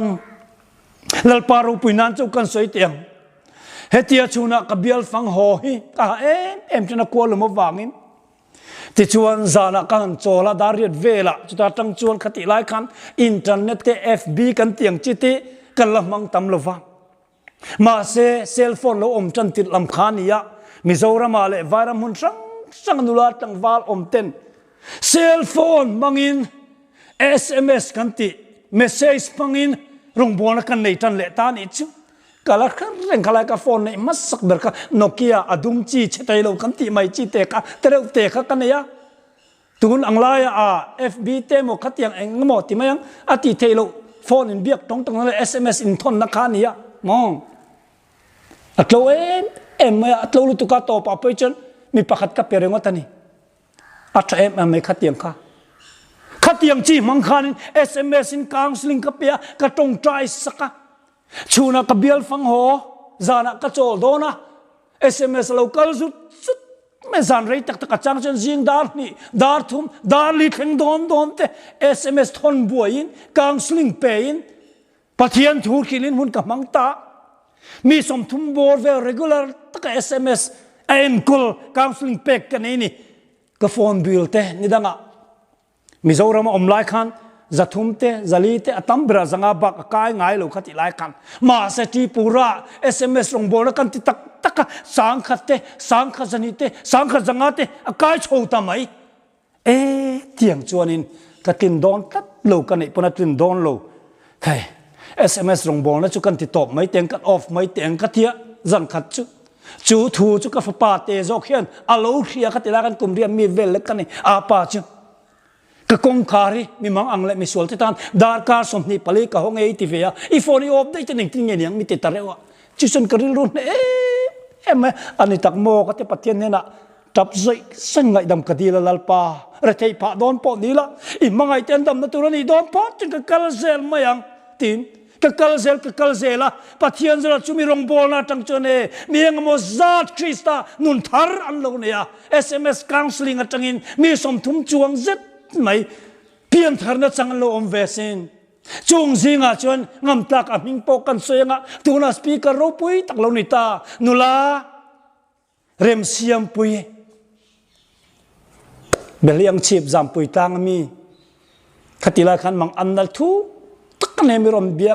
ลัลปารูปุยนันเจ้ากันสวยเตียงเฮติยาชูนักกับเบียลฟังหอฮีกะจะนักกลัวหรือมาวางินที่ชวนจานักกันโจลาดารีดเวล่จุดตั้งชวนขติไลคันอินเทอร์เน็ตFBกันเตียงจิติกันละมังตำละวังมาเซลโฟนเราจันติดลำคานียะมิโซรามาเลวายรามุนสังนุลาตังวาลเต็นเซลโฟนมังอินSMS กันติเมสเซจมังอินรงบวนกันในจันเลตานิจูกาลคันเร่งขลายกับโฟนในมัสสักเบอร์กโนเกียอดุงจีเชตัยโลกันติไม่จีเตกะเตเรเตกะกันเนี่ยตูนอังไลFB เตโมขัดยังเองงมติมายังอติเทโลโฟนอินเบียกตรงนั้นเลย SMS อินทอนนักขานี่มองอัตโลไม่อัตโลลุตุกาโตปะไปจนมีประคัดกับเปรียงวัตนี่อัตไม่ขัดยังค่ะขัดยังจีมังคัน SMS อินกางสลิงกับเปียกระตรงใจสักชูนักเบียลฟังหัวจานักกระโจลโดนะ SMS เราก็สุดไม่จานไรตักกระจังจนจิงดาร์นี่ดาร์ทุ่มดาร์ลิถึงโดนเต SMS ทนบวยอินกางสลิงเปย์อินปะเทียนถูกขิลินหุ่นกับมังตามีสมทุมบอร์เวล regular ตัก SMS เอ็นกุลกางสลิงเปย์กันนี่ก็โฟนบิลเตนี่ดังอ่ะมิโซรามาไลคันจะทุ่มเตจะลีเตอตัมบราจังอาบักกายง่ายลูกขัดไลคันมาเสตีปูระ SMS ลงบอลกันติตักสังขัดเตสังขัดจันิเตสังขัดจังอาเตกายโชว์ทำไมเตียงจวนินกัดตินโดนกัดลูกกันนี่ปนัดตินโดนลูกใคร SMS ลงบอลแล้วจุกันติดตบไม่เตียงกัดออฟไม่เตียงกัดเทียจังขัดจูทูจุกับปาเตจอกเฮียนอาลูเฮียขัดไลกันกลุ่มเรียนมีเวลเล็กกันนี่อาปาจูก็กงคารีมีมังอังเลมีส่วนที่ตานดาร์การสมนิปลีกับห้องทีวีอีโฟนี่ออฟได้จะหนึ่งที่เงี้ยมีติดตาเรวะจิชนกริลรุนอันนี้ตักโมก็จะปฏิเนียนะจับใจสังไงดำคดีละลัลปาระเทยพาโดนปอนี่ละอีมังไงเต็นดำนัตุรนี่โดนปอจึงก็กัลเซลมายังทีนก็กัลเซลละปฏิเนียนะจุมีรงบอลนะจังจนมียังโมซัดคริสตานุนทาร์อันโลเนีย SMS คังสลิงจังอินมีสมทุมจวงเซตไม่เพียงเท่านั้นจังโลอมเวสินจงสิงาชวนงำตักมิงปกันเสียงะตัวน่าสปีกเกอร์รูปุยตักโลนิตานุลาเรมเซียมปุยเบลียงชีพจำปุยตังมีขติลาขันมังอันนัลทูตักเนมิรมเบี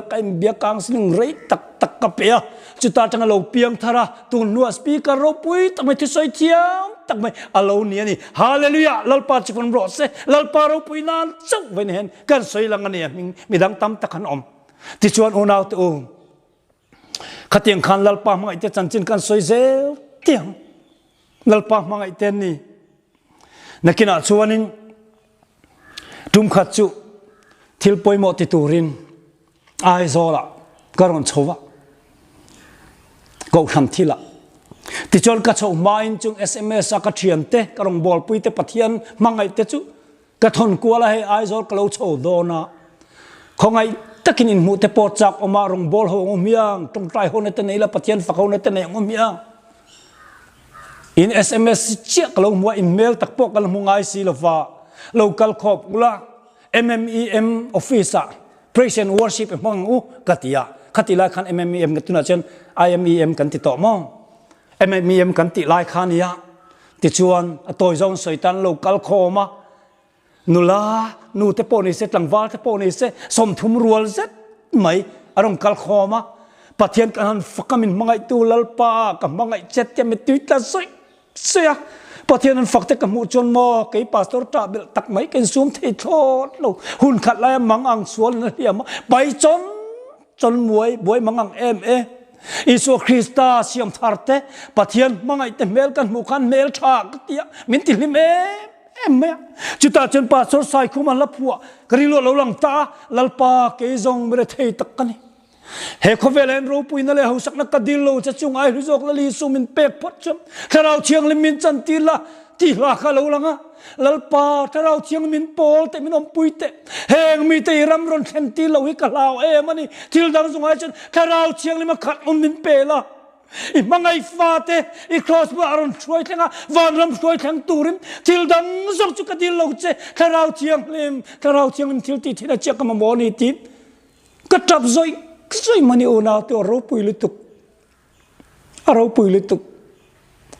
ยกังสิงไรตักกะเปียจุดตาจังโลเปียงทาระตัวนัวสปีกเกอร์รูปุยตักไม่ที่สวยเทียมตักไม่อโลเนียนี่ฮาเลลูยาลัลปาจิฟันโรเซลัลปารูปุยนานเจ้าเวนเห็นกันสวยลังเนี่ยมีดังตั้มตะขันอมที่ชวนอุณาวตัวขัดเตียงขันลัลปามังไอเตจันจินกันสวยเซลเตียงลัลปามังไอเตนี่นักกินาชวนินดุมขัดจุทิลปอยโมติตูรินไอโซละกรอนชวะก็ทำที่ละที่จนกระโจมมาอินจุง SMS กระเทียนเตกระงบอลปุยเตปะเทียนมังไอเตจุกระทนกลัวละให้ไอโซลกระโลโชโดนะของไอตะกินินมูเตปอจักออกมารองบอลหัวงมียงตรงใจหัวในเตนี่ละปะเทียนฝักหัวในเตนี่งมียงอิน SMS เชี่ยกระโลมัวอีเมลตักปอกกระโลมงไอซีลฟ้า local ขอบกุละ MMEM officer praise and worship มังอุกติยาขัดติลายคัน MMEM กันตุนอาเชน IMEM กันติดต่อมองMMEM กันติลายคันนี้ติชวนตัวจงสวยตัน local ขอมานุลานูเตปอนิเซตังวาลเตปอนิเซสมทุมรัวเซตไหมอารมณ์กัลขอมาปะเทียนกันฟักมินมังไอตูลัลปากับมังไอเจ็ดเจมิตุยตาสวยเสียปะเทียนนั้นฟักเตกับมูจนมอไก่ปาสตอร์ตาเบลตักไหมกันซูมเทโทลูหุ่นขัดลายมังอังสวนนั่นเดียมไปจนมวยบวยมังอังอิสุคริสต์เสียมทาร์เตปะเทียนมังไอเตเมลกันมุขันเมลชากเตียมินติลิเม ไม่จุดตาจนป่าสดใสคุมันละผัวกรีโลเราหลังตาลัลปาเกยซงไม่ได้เทตักกันนี่เฮคเวเลนรูปุยนั่นเลยเขาสักนักกดิลโลจะจุงไอริโซกละลีสุมินเปกพัดจมถ้าเราเชียงลิมินจันตีละที่ลาคาเราลังอ่ะลัลปาถ้าเราเชียงมินโปลแต่มินอมปุยเตเฮงมีแต่รำรอนเซนตีเราฮิกลาวมันนี่ที่เราดังสงไอจนถ้าเราเชียงลิมาขัดอมมินเปละมังไงฟาเตอีคลอสบารุนช่วยทั้งวันรำช่วยทั้งตูริมที่ดังส่งจุกดิลเราเจถ้าเราเชียงลิมที่ที่ที่เราเชียงกันมาโมนี่ทีก็จับซอยมันนี่โอนาตัวเราปุยลิตุก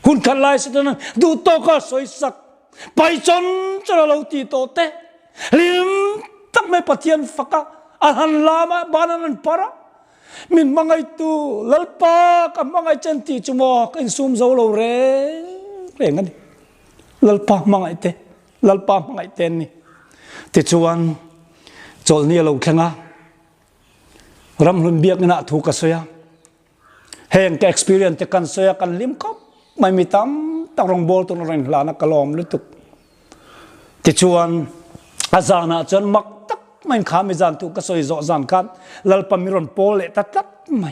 หุ่นขันลายสุดนั้นดูโตก็สวยสักไปจนจะเราตีโตเตลิมตักไม่ปะเทียนฟักอาหันลามาบ้านนั้นปะระมินมังไอตูลัลปากับมังไอจันติจุโมกินซุมโซโลเร่งกันลัลปามังไอเตนี่ติดชวนโจลนี่เราแข่งรำลุนเบียกน่ะถูกกระเสียแห่งแก experience จะกันเสียกันลิมก็ไม่มีตั้มตักรองบอลตัวนั้นหลานักกลอมลุตุกติดชวนอาจารย์จนมักตักไม่ขาไม่จานถูกกระเสียจอจานกันลัลปามิรอนโปเลตัดไม่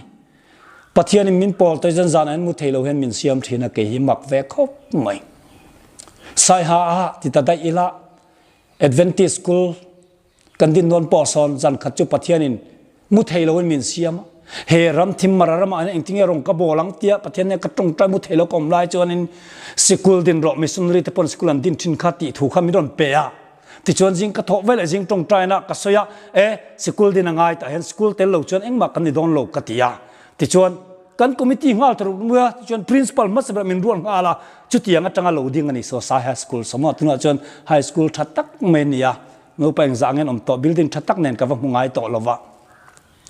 ปัจจัยนี้มินโปลตัวจานนั้นมุทเทโลเห็นมินเสียมทีนักเกี่ยมักเวคบไม่สายหาติดได้อีละ Adventist School กันดินนวลปอซอนจานขัดจุปัจจัยนี้มุทเทโลเห็นมินเสียมเฮรัมทิมมารามาอันที่เงรงกบลังเตียประเทศนี้ก็ตรงใจมุทเทโลกอมไลจวนนินสกุลดินรอมิสุนรีแต่ปนสกุลันดินทินขัดติถูกขมิดอนเปียที่ชวนจิงกระทบเวลจิงตรงใจนะก็สยะสกุลดินง่ายแต่เห็นสกุลเตลโลชวนเอ็งมากันดิดอนโลกติยาที่ชวนกันคอมมิตี้งาตรุเมื่อที่ชวน principal มัสแบบมินร่วงอาละจุดยังจังอาโลดิ้งอันนี้โซซายไฮสคูลสมมติว่าชวนไฮสคูลทัดตักเมนียนูไปยังZawnginอมโตบิลดิ้งทัดตักเน้นกับว่าHmangaihteโตลวะ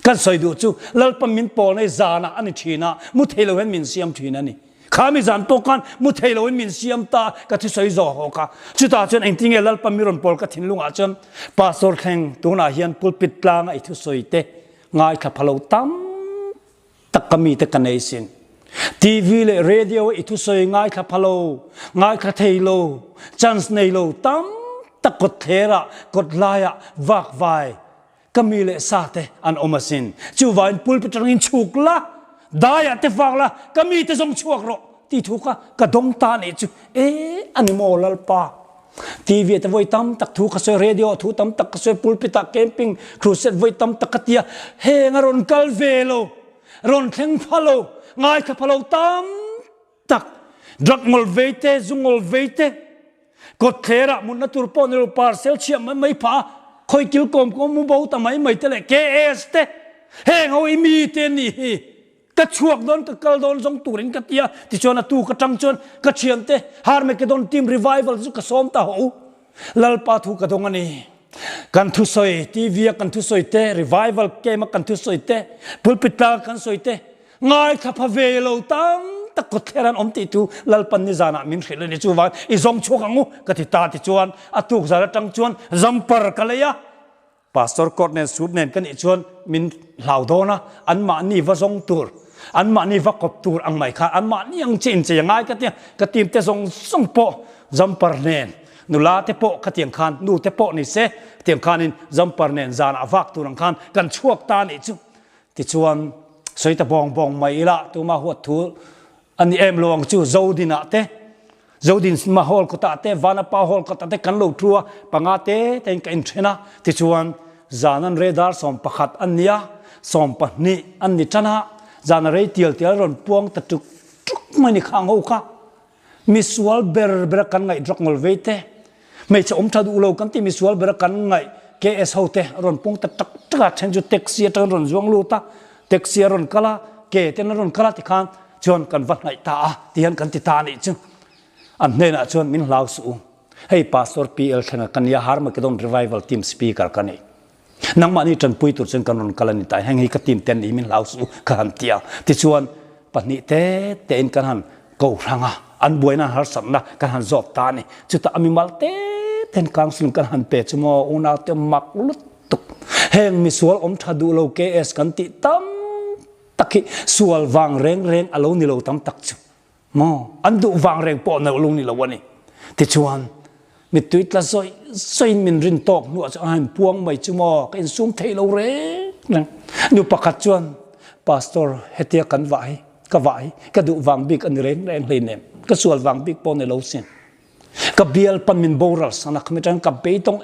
กันสอยดูจูลัลปามินโปในจานะอันนี้ทีนะมุทเทโลเห็นมินเสียมทีนั่นนี่ข้ามีจานโตกันมุทเทโลเห็นมินเสียมตาก็ที่สอยจ่อเขาค่ะจุดตาจนเองที่เงลัลปามิรอนโปก็ทิ้งลุงอาจนปาสโอร์แข่งตัวน่าเฮียนปุลปิดกลางไอ้ที่สอยเตง่ายขับพะโลตั้มตักกมีแต่กันในสินทีวีและเรดิโอไอ้ที่สอยง่ายขับพะโลง่ายขับเทโลจันส์ในโลตั้มตักกดเทระกดลายวักไวก็มีเลสาเตอันอมาสินจูวานปุลปิตรินชุกละDaiahteฟังละก็มีแต่ทรงชวกรอที่ถูกก็ดงตาเนี่ยจูอันนี้โมลัลปาทีวีแต่ไว้ตั้มตักถูกก็สวยเรดิโอถูกตั้มตักก็สวยปุลปิตาแคมปิ้งครูเซตไว้ตั้มตักกะเตียเฮงรอนกัลเวโลรอนเทงพะโลง่ายกับพะโลตั้มตักดักNgawlveite Zawnginกดเทระมุนนัตุรปอนเรปาร์เซลเชียมไม่พาคอยกิลกอมก็มุบเอาทำไมไม่เตะเคเอสเตเฮงเอาอีมีเตนี่ก็ชวกโดนก็เกลโดนทรงตูรินก็เตียที่ชวนตูก็จังชวนก็เชียนเตฮาร์เมกโดนทีมรีไวเวลสุกซ้อมตาหูลัลปาถูกกระดงอันนี้กันทุสอยทีวีกันทุสอยเตรีไวเวลเกมกันทุสอยเตพุลปิตากันสอยเตง่ายขับพาเวโลตั้งตะกดเทรันอมติตูลัลปันนิจานะมินเขลนิจูวันอีซงชวกังูก็ติตาติจวนอตุกซาระจังชวนจัมปาร์กัลยาปาสตอร์กอดเนนสูบเนนกันอีชวนมินเหล่าโดนะอันมานี่ว่าซงตูร์อันมานี่ว่ากบตูร์อังไม่ค่ะอันมานี่ยังเช่นจะยังไงกันเนี่ยกติมเตซงโปจัมปาร์เนนนุลาเตโปกติยงคันนูเตโปนี่เสเตียงคันินจัมปาร์เนนจานอวักตูรังคันกันชวกตานี่จูติชวนสวยตะบองไม่ละตัวมาหัวทูอันนี้ลวงจูโจดินาเตโจดินมาฮอลก็ตาเตวานาปาฮอลก็ตาเตกันโลทัวปังอาเตเต็งกันเทนะติชวนจานันเรดาร์สอมปะขัดอันเนียสอมปะนี่อันนี้ชนะจานเรเตียลรอนพวงตะจุกไม่นี่ข้างหูค่ะมิสวอลเบอร์กันไงดรักNgawlveiteไม่ใช่ทัดอุโลกันที่มิสวอลเบอร์กันไงเคเอสเฮาเตรอนพวงตะจักจักเช่นจุดเท็กซี่ตะรอนจวงลูตาเท็กซี่รอนกะลาเกเตนรอนกะลาที่ข้างชวนกันวันไหนตาที่เห็นกันที่ตานี่จึงอันนี้นะชวนมินลาวสูให้ปาสตอร์พีเอลเชนกันยาฮาร์มาเกดอนรีไวเวลทีมสปีกเกอร์กันนี่นังมันนี่จันปุยตุเซนกันรอนกะลานี่ตายให้กับทีมเต็นอีมินลาวสูกันเตียที่ชวนปนิเตเต็นกันหันกูรังอันบวยนั้นฮาร์สันนะกันหันจอบตานี่จุดตามิมัลเตเต็นกลางสุนกันหันเปจโมอุนาเตมักลุตุกเฮงมิสวลทัดูโลเกเอสกันติตั้มตักสวลวางเร่งอารมณ์นี่เราตั้มตักจูมออันดูวางเร่งปอนเอาลงนี่เราวันนี้ที่ชวน มิตุยตละซอยมินรินตอกหนวดจะอ่านพวงไม่จุมอกันซุ่มเทโลเรนังนูประคัดจวนพาสตอร์เฮติยกันไหวก็ไหวก็ดูวังบิกอันเร่งเลยเนี่ยก็ส่วนวังบิกปนในโลกเสียก็เบียลปันมินโบรัลสันักไม่จังกับเบยตง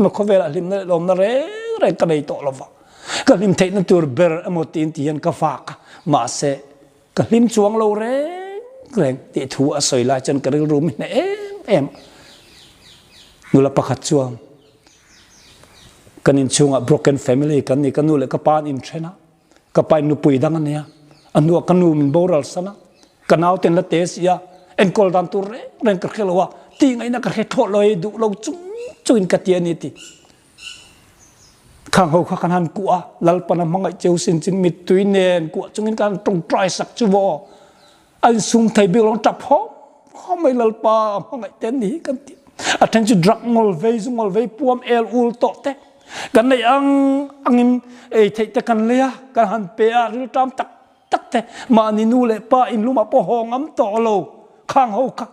มันเขาเวลาลิมเนี่ยลมนั่นเร่กันเลยโตละวะก็ลิมเทนตัวเบอร์อมตินที่ยันก็ฝากมาเสก็ลิมจวงโลเร่ติดหัวสวยลายจนกระรู้มินนูละประคัดจวงกันอินช่วงอ่ะ broken family กันนี่กันนูเลยก็ปานอินเทรนะก็ไปนูปุยดังอันเนี้ยอันนูกันนูมินโบรัลสันะกันเอาเต็นละเตสยาเอ็นกอลดันตัวเร่งกระเขลว่าตีไงนักกระเขทอเลยดูเราจุนกระเทียนี่ติข้างเขาขันหันกัวลัลปนมังไอเจ้าสินจินมิตุยเนนกัวจุนการตรงใจสักจัวอันซุ่มไทยบิลลองจับเขาไม่ลัลปามังไอเต็นนี่กันติอาจจะดรักงอลเวย์งอลเวย์พวมเอลอูลโตเตกันในอังไทยแต่กันเลยกันหันเปียหรือตามตักเตมานินูเลป้าอินลุมาปะหองต่อโลข้างเขาค่ะ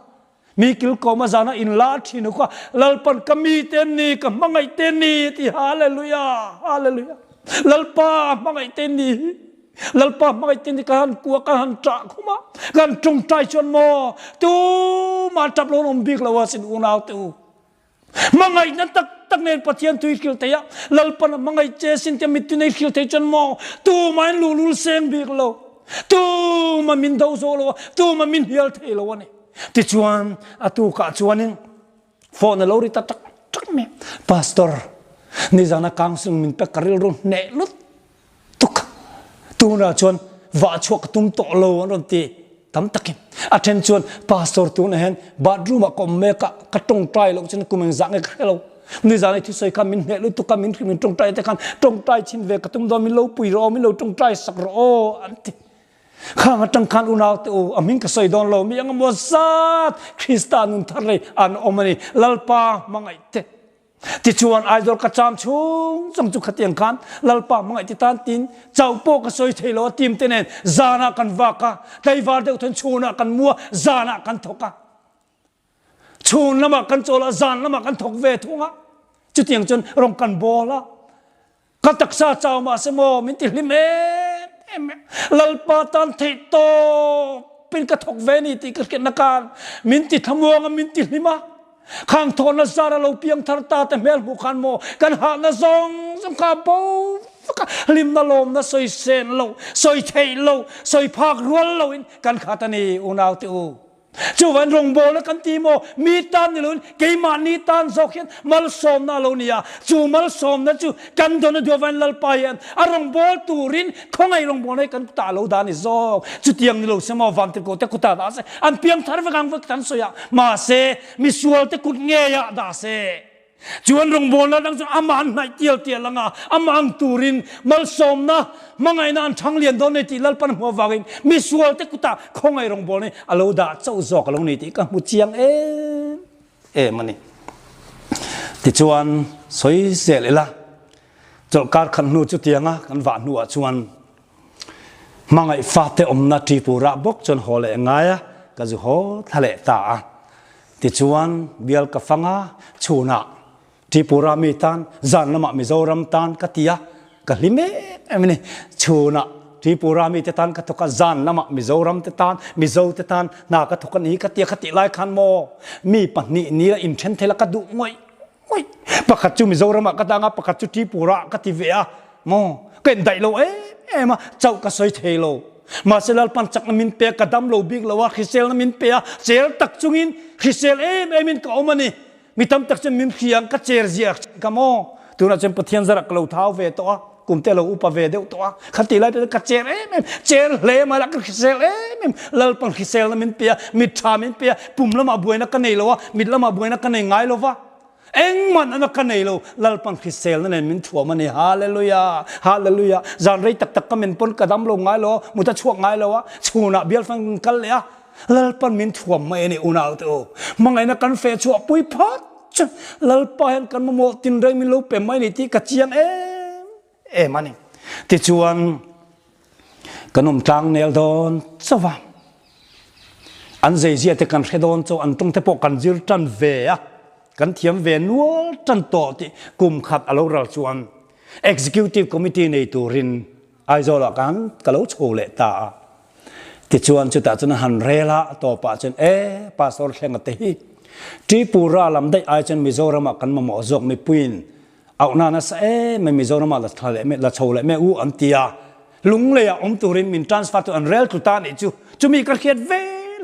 มีกิลโกมาจานะอินลาทินุก็ลัลปันก็มีเตนี่ก็มังไอเตนี่ที่ฮาเลลูยาฮาเลลูยาลัลปามังไอเตนี่ลัลปามังไอเตนี่กันกัวกันจักขุมากันจงใจชวนโมตูมาจับลงบิกละวาสินอุณาวตูมังไอนั้นตักเนนปะเทียนตุยคิลเตียลัลปันมังไอเจสินเตมิตุเนคิลเตชวนโมตูมันลูเซงบิกละตูมามินดาวโซละวะตูมามินเฮลเทละวะนี่ติจวนอตุกะจวนนึงฟอนลอริตตักเมพาสตอร์นี่จานะกังซึ่งมินเปกริลรุนเนลุตุกตูน่าจวนว่าชวกตุ้มโตโลวันรตีทำตักินอาเทนจวนพาสตอร์ตูน่ะเห็นบาดรูมก็เมกะตรงใจลงฉันกุมันจังเอกเรานี่จานะที่ใส่คำมินเนลุตุกมินตรงใจแต่กันตรงใจชินเวกตุ้มดอมิโลปุยรอมิโลตรงใจสักรออันที่ข้างจังคันอุณาวตัวอามิงก็ใส่ดอนเรามีอย่างมัวซัดคริสตานุนทะเลอันอมนีลัลปามังไอเตติชวนไอดอลกระจามชุงจงจุขเตียงคันลัลปามังไอติตันตินเจ้าโปก็ใส่เทโลทีมเตนจานากันวากะไดวาร์เดอุทันชูนากันมัวจานากันทกะชูนมากันโจลาจานมากันทกเวทุงะจุดเตียงจนรองกันโบละกัตักซาเจ้ามาเสมอมินติลิเมลัลปาตันเทโตเป็นกระทกเวนิติกระเกนการมินติทำวงมินติลิมาข้างทนนาซาราเราเพียงทาร์ตาแต่เมลบุคันโมกันหานาซองสงคาโบลิมนาลมนาซอยเซนโลซอยเทโลซอยภาครัวโลอินกันขาตานีอุนาวติอูจูวันรงโบและกันตีโมมีตันนี่ลุนเกยมานีตันซอกเห็นมัลสอมนาโลนียจูมัลสอมนั่นจูกันโดนดูวันลัลปายันอารมโบตูรินคงไอรงโบในกันตาโลดานิซอกจุดยังนี่ลุสมาวันติโกเตกุตาดาเซอันเพียงทาร์ฟกังฟักตันโซยามาเซมิสวลเตกุดเงียดาเซจวนรงโบแล้วดังจนอามันในเตียวละงาอามันตูรินมัลสอมนะมังไงนั่นทั้งเลียนโดนในที่ลัลปันหัววากินมิสวลเตกุตาคงไอรงโบในอโลดาเจ้าจอกลงในที่กันมุจียงมันนี่ที่จวนสวยเสียเลยละจดการขันนูจุดเตียงกันหวานหัวจวนมังไงฟาเตอมนาทีปูระบกจนหัวเลยง่ายก็จะหัวทะเลตาที่จวนเบียลกับฟังชูน่ะที่ปูรามีตันจานละมามิโซรัมตันกัตยากัลิเมมันนี่ชูน่ะที่ปูรามีตันกัตุกจานละมามิโซรัมตันมิโซตันนากัตุกนี้กัตยากัติไลคันโมมีปนนี่ละอินเทนเทละกัดุงอยปะกัดจูมิโซรัมกัตังปะกัดจูที่ปูระกัติเวียโมเกินได้โลมาเจ้าก็สวยเทโลมาเซลปันจักนมินเปียกระดำโลบิกละว่าคริเซลนมินเปียเซลตักจุงินคริเซลมินก็อมันนี่มีทำตักจนมินเขียงกัจเจรเจียกโมตัวนั้นจนปะเทียนจรักเราเท้าเวตัวกุมเตลอุปเวเดตัวขัดตีไล่เป็นกัจเจรเจรเลมาลักคริเซลลลปันคริเซลนมินเปียมิดชามินเปียปุ่มละมาบวยนักกันเนลวะมิดละมาบวยนักกันเนง่ายลวะมันนักกันเนลลัลปังคริสเซลนั่นมินถั่วมันนี่ฮาเลลูยาฮาเลลูยาจานไรตักก็มินปนกระดำลงง่ายลวมุตะช่วงง่ายลวะชูน่ะเบียลฟังกันเลยลัลปันมินถั่วไม่เนี่ยอุณาวตัวมังไงนักกันเฟชั่วปุยพัดลัลปันกันมาโมตินไรมิลูเปไม่นี่ที่กัจเจียงมันนี่ที่ชวนขนมจางเนลดอนสว่างอันเจียที่กันเขดอนโจอันตรงที่ปกันจิรตันเวีย กันเทียมเวนัวจันโตติกุมขัดอารมณ์เราชวน executive committee ในตูรินไอโซลกันกะโลโชเลตาติชวนจุดตาจนหันเรละต่อปะจนปาสอร์เข่งติฮิที่ปูราลำได้ไอจนมิโซรามากันมาหมอจกไม่ปุ่นเอาหน้านะไม่มิโซรามาละทะเลไม่ละโชเลไม่อันเตียลุงเลยตูรินมินทรานสฟาร์ตัวอันเรลตุตานี่จูมีกระเขียดเว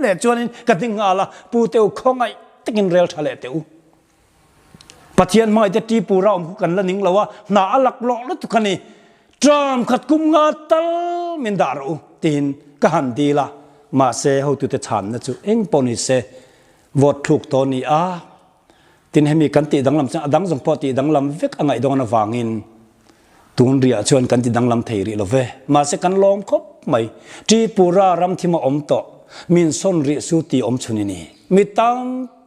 เลจวนกันติงอาละปูเตวคงไอติกินเรลทะเลเตวปะเทียนไม่จะที่ปูรากันละนิ่งละว่าหน้าหลักหลอกแล้วทุกคนนี่จอมขัดกุมงาตลมินดารูตีนก็หันดีละมาเซเขาตุเตชันนะจูเอ็งปนิเซวอดถูกตัวนี้ตินให้มีกันติดังลำดังสมพอติดังลำเวกอะไรดองนาวางินตุนเรียชวนกันติดังลำเทรีลเวมาเซกันลอมคบไหมที่ปูรารำที่มาอมโตมินซอนริสุติอมชุนินีมีตั้ง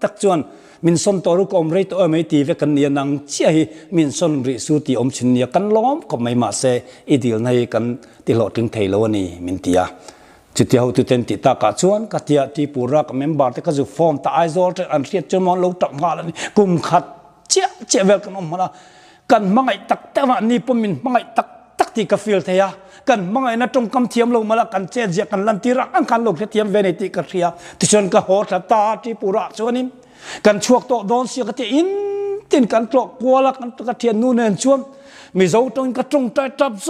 ตักจวนมินซอนตัวรุกอมเรตัวไม่ตีเวกันเนียนังเชี่ยมินซอนริสุติอมชุนินีกันล้อมก็ไม่มาเซอีดิลในกันติหลอดถึงเทโลนี่มินเตียจุดที่เขาตุเตนติตากาชวนกัตยาที่ปูรักเมมบาร์ที่เขาจะฟอร์มตาไอโซลอันเรียดจนมันเราตักมาแล้วนี่กุมขัดเจ๊เวลกันออกมาละกันมังไอตักแต่ว่านี่ปุ่มมินมังไอตักที่กาฟิลเทียกันมังไอนัดตรงคำเทียมลงมาละกันเจ๊กันลันตีรักอันกันลงเทียมเวเนติกาเทียที่ชวนกับโหดตาที่ปูรักชวนนี่กันช่วงโตโดนเสียกติอินตินกันกลอกกัวละกันกระเทียนนู่นเองชวนมีเจ้าตรงกระจงใจจับใจ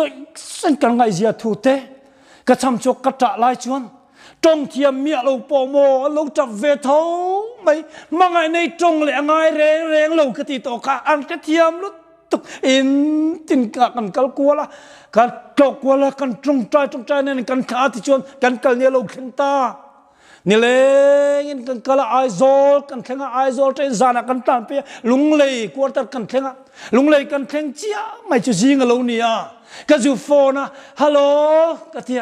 เส้นกันไงเสียทูเตกระทำชกกระจะลายชวนจงเทียมเมียเราปอโมเราจับเวทเขาไม่มังไงในจงแหลงไงแรงเรากติโตกะอันกระเทียมลุกตุกอินตินกันกัลกัวละกันกลกัวละกันจงใจเนี่ยกันขาที่ชวนกันกัลเนี่ยเราเข็นตานี่เลยกันกัลไอโซลกันแข่งไอโซลใจจานักกันตามเปียลุงเลยกวดตัดกันแข่งลุงเลยกันแข่งเจ้าไม่จะยิงเราเนี่ยก็จูโฟนะฮัลโหลกะเทีย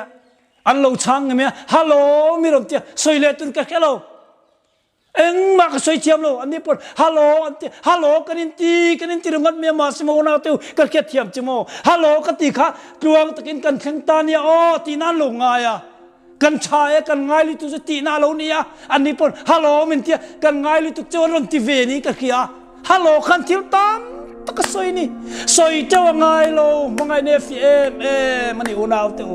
อันเราช่างไงมั้ยฮัลโหลมีลมเทียสวยเลยตุนกะแค่เราเอ็งมากสวยเทียมเราอันนี้ปนฮัลโหลอันที่ฮัลโหลกันนินตีเรื่องเมียมาสมองนาเตียวกะแค่เทียมจิโมฮัลโหลกะติค่ะดวงตะกินกันแข่งตาเนี่ยอ๋อตีนั่นลงไงอ่ะกันชายกันไงลิตุสติน่าเราเนี่ยอันนี้ปนฮัลโหลมินเทียกันไงลิตุเจ้าเรื่องทีวีนี่กะเคียฮัลโหลคันทิวตันตะกสวยนี่สวยเจ้าไงเรามังไงเนี่ยฟีมันนี่อุณาวเตียว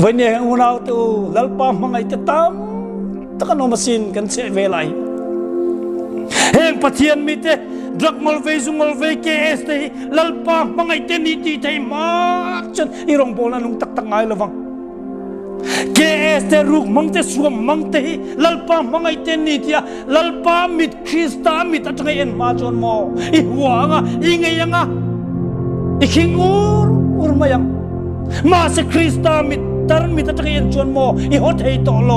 วันนี้อุณาวเตียวลัลปามังไงจะตามตะกันอมาสินกันเสเวลัยเฮงปะเทียนมิเตดักงอลเวซุงอลเวเกสเตลัลปามังไงเตนี่ตีไทยมาจนอีรองโบลานุงตักไงละวังเกสเตรุกมังเตสวมมังเตลัลปามังไงเตนี่ตีลัลปามิดคริสตามิดอัตไงเอ็นมาจนโมอีหัวงะอีไงยังอ่ะอีขิงอุรมายังมาสคริสตามิดตาร์มิดอัตไงเอ็นจนโมอีฮอตเฮตโอโล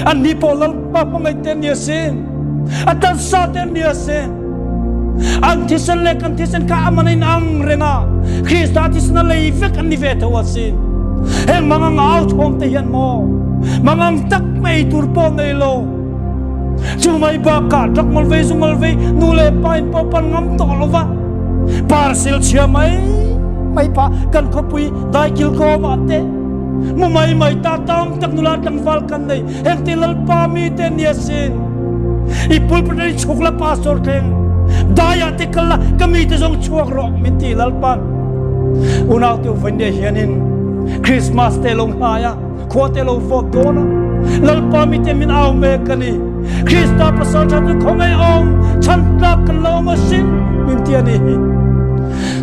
อันนี้พอลัลปามังไงเตนี่เซนอัตสาเตนี่เซนอันที่สันเล็กอันที่สันข้ามันในนังเรงาคริสตาที่สันเลยเฟกอันนี้เวทวสินเฮงมังเอาทอมเตียนโมมังตักไม่ตุรปอนในโลจูไม่บักกาดักงอลเวซุงอลเวนูเลปายปอปันงำตอลวะปาร์เซลเชียไม่ปะกันขบุยได้กิลโกมาเตมุไม่ตาตังตักนุลาตังฟัลกันเลยเฮงติลลปามีเตเนียสินอีปุลปนัยชุกละปาสอร์เทงDaiahte kala kami te jong chuak ro minti lalpan unaw tu vende hianin Christmas te long haya khote lo fo dona lalpa mi te min aw me kani Christa pasal chan khongai om chanta kalo masin minti ani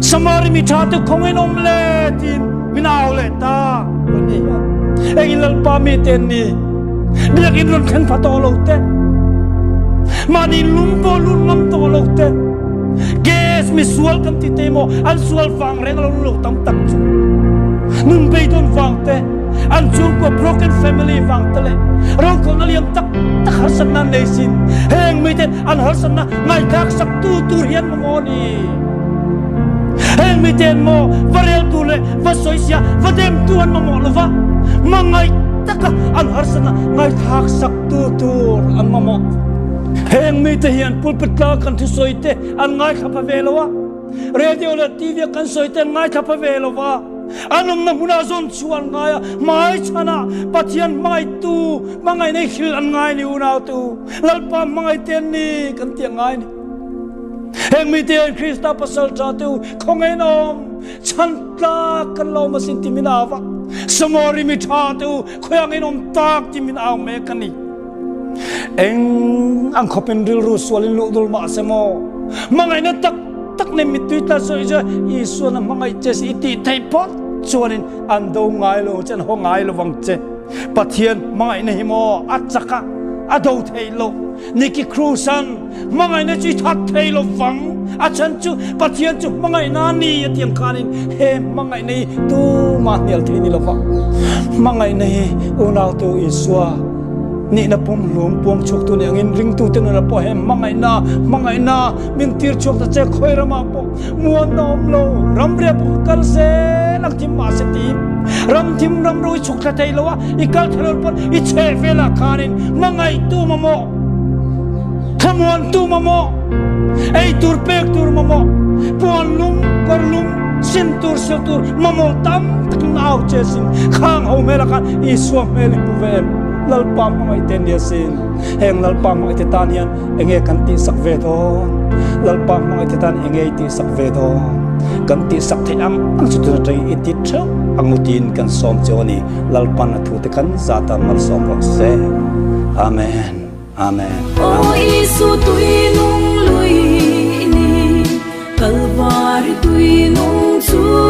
samari mi tha te khongai nom le tin min aw le ta ani ei lalpa mi te ni biak in ron khan phato lo te mani lumbo lumam to lokte ges mi sual kam ti temo al sual fang reng lo tam tak chu nun be don fang te an chu ko broken family fang tele ro ko na liam tak tak hasan na nesin heng mi te an hasan na ngai tak sak tu hian mo ni heng mi ten mo varel tu le va soisia va dem tu an mo lo va mangai tak an hasan na ngai tak sak tu an mo Heng mi te hian pulpit ka kan thu soite an ngai khapa velowa radio la tv kan soite ngai khapa velowa anum na huna zon chuan ngai mai chana pathian mai tu mangai nei khil an ngai ni una tu lalpa mangai ten ni kan ti ngai ni heng mi te Krista pasal cha tu khong en om chan ta kan lo ma sin ti min awa samori mi tha tu khoyang en om tak ti min aw me kan ni eng ang khopen ril ru swalin lu dul ma semo mangai na tak ne mi tu ta so ja isu na mangai che si ti thai pot chuanin an do ngai lo chen ho ngai lo wang che pathian mangai na hi mo achaka ado thei lo niki cruisan mangai na chi that thei lo wang achan chu pathian chu mangai na ni atiam khanin he mangai nei tu ma nial thei ni lo wa mangai nei unau tu iswa ni na pom lum pom chok tu ne angin ring tu ten na po he mangai na min tir chok ta che khoi rama po muan nom lo ram re kal se lak thim ma se ti ram thim ram roi chok ta thei lo wa ikal thelor pon I che vela khanin mangai tu mamo khamon tu mamo ei tur pek tur mamo pon lum kor lum sin tur se tur mamo tam tak nau che sin khang ho mela kan iswa meli pu vel lalpa Hmangaihte dia sin heng lalpa Hmangaihte tan hian enge kan ti sak ve thon lalpa Hmangaihte tan enge ti sak ve thon kan ti sak the ang chutu na trai iti tho angutin kan som choni lalpa na thu te kan zata mal som ro se amen amen o isu tuinunglui ni kalvari tuinung chu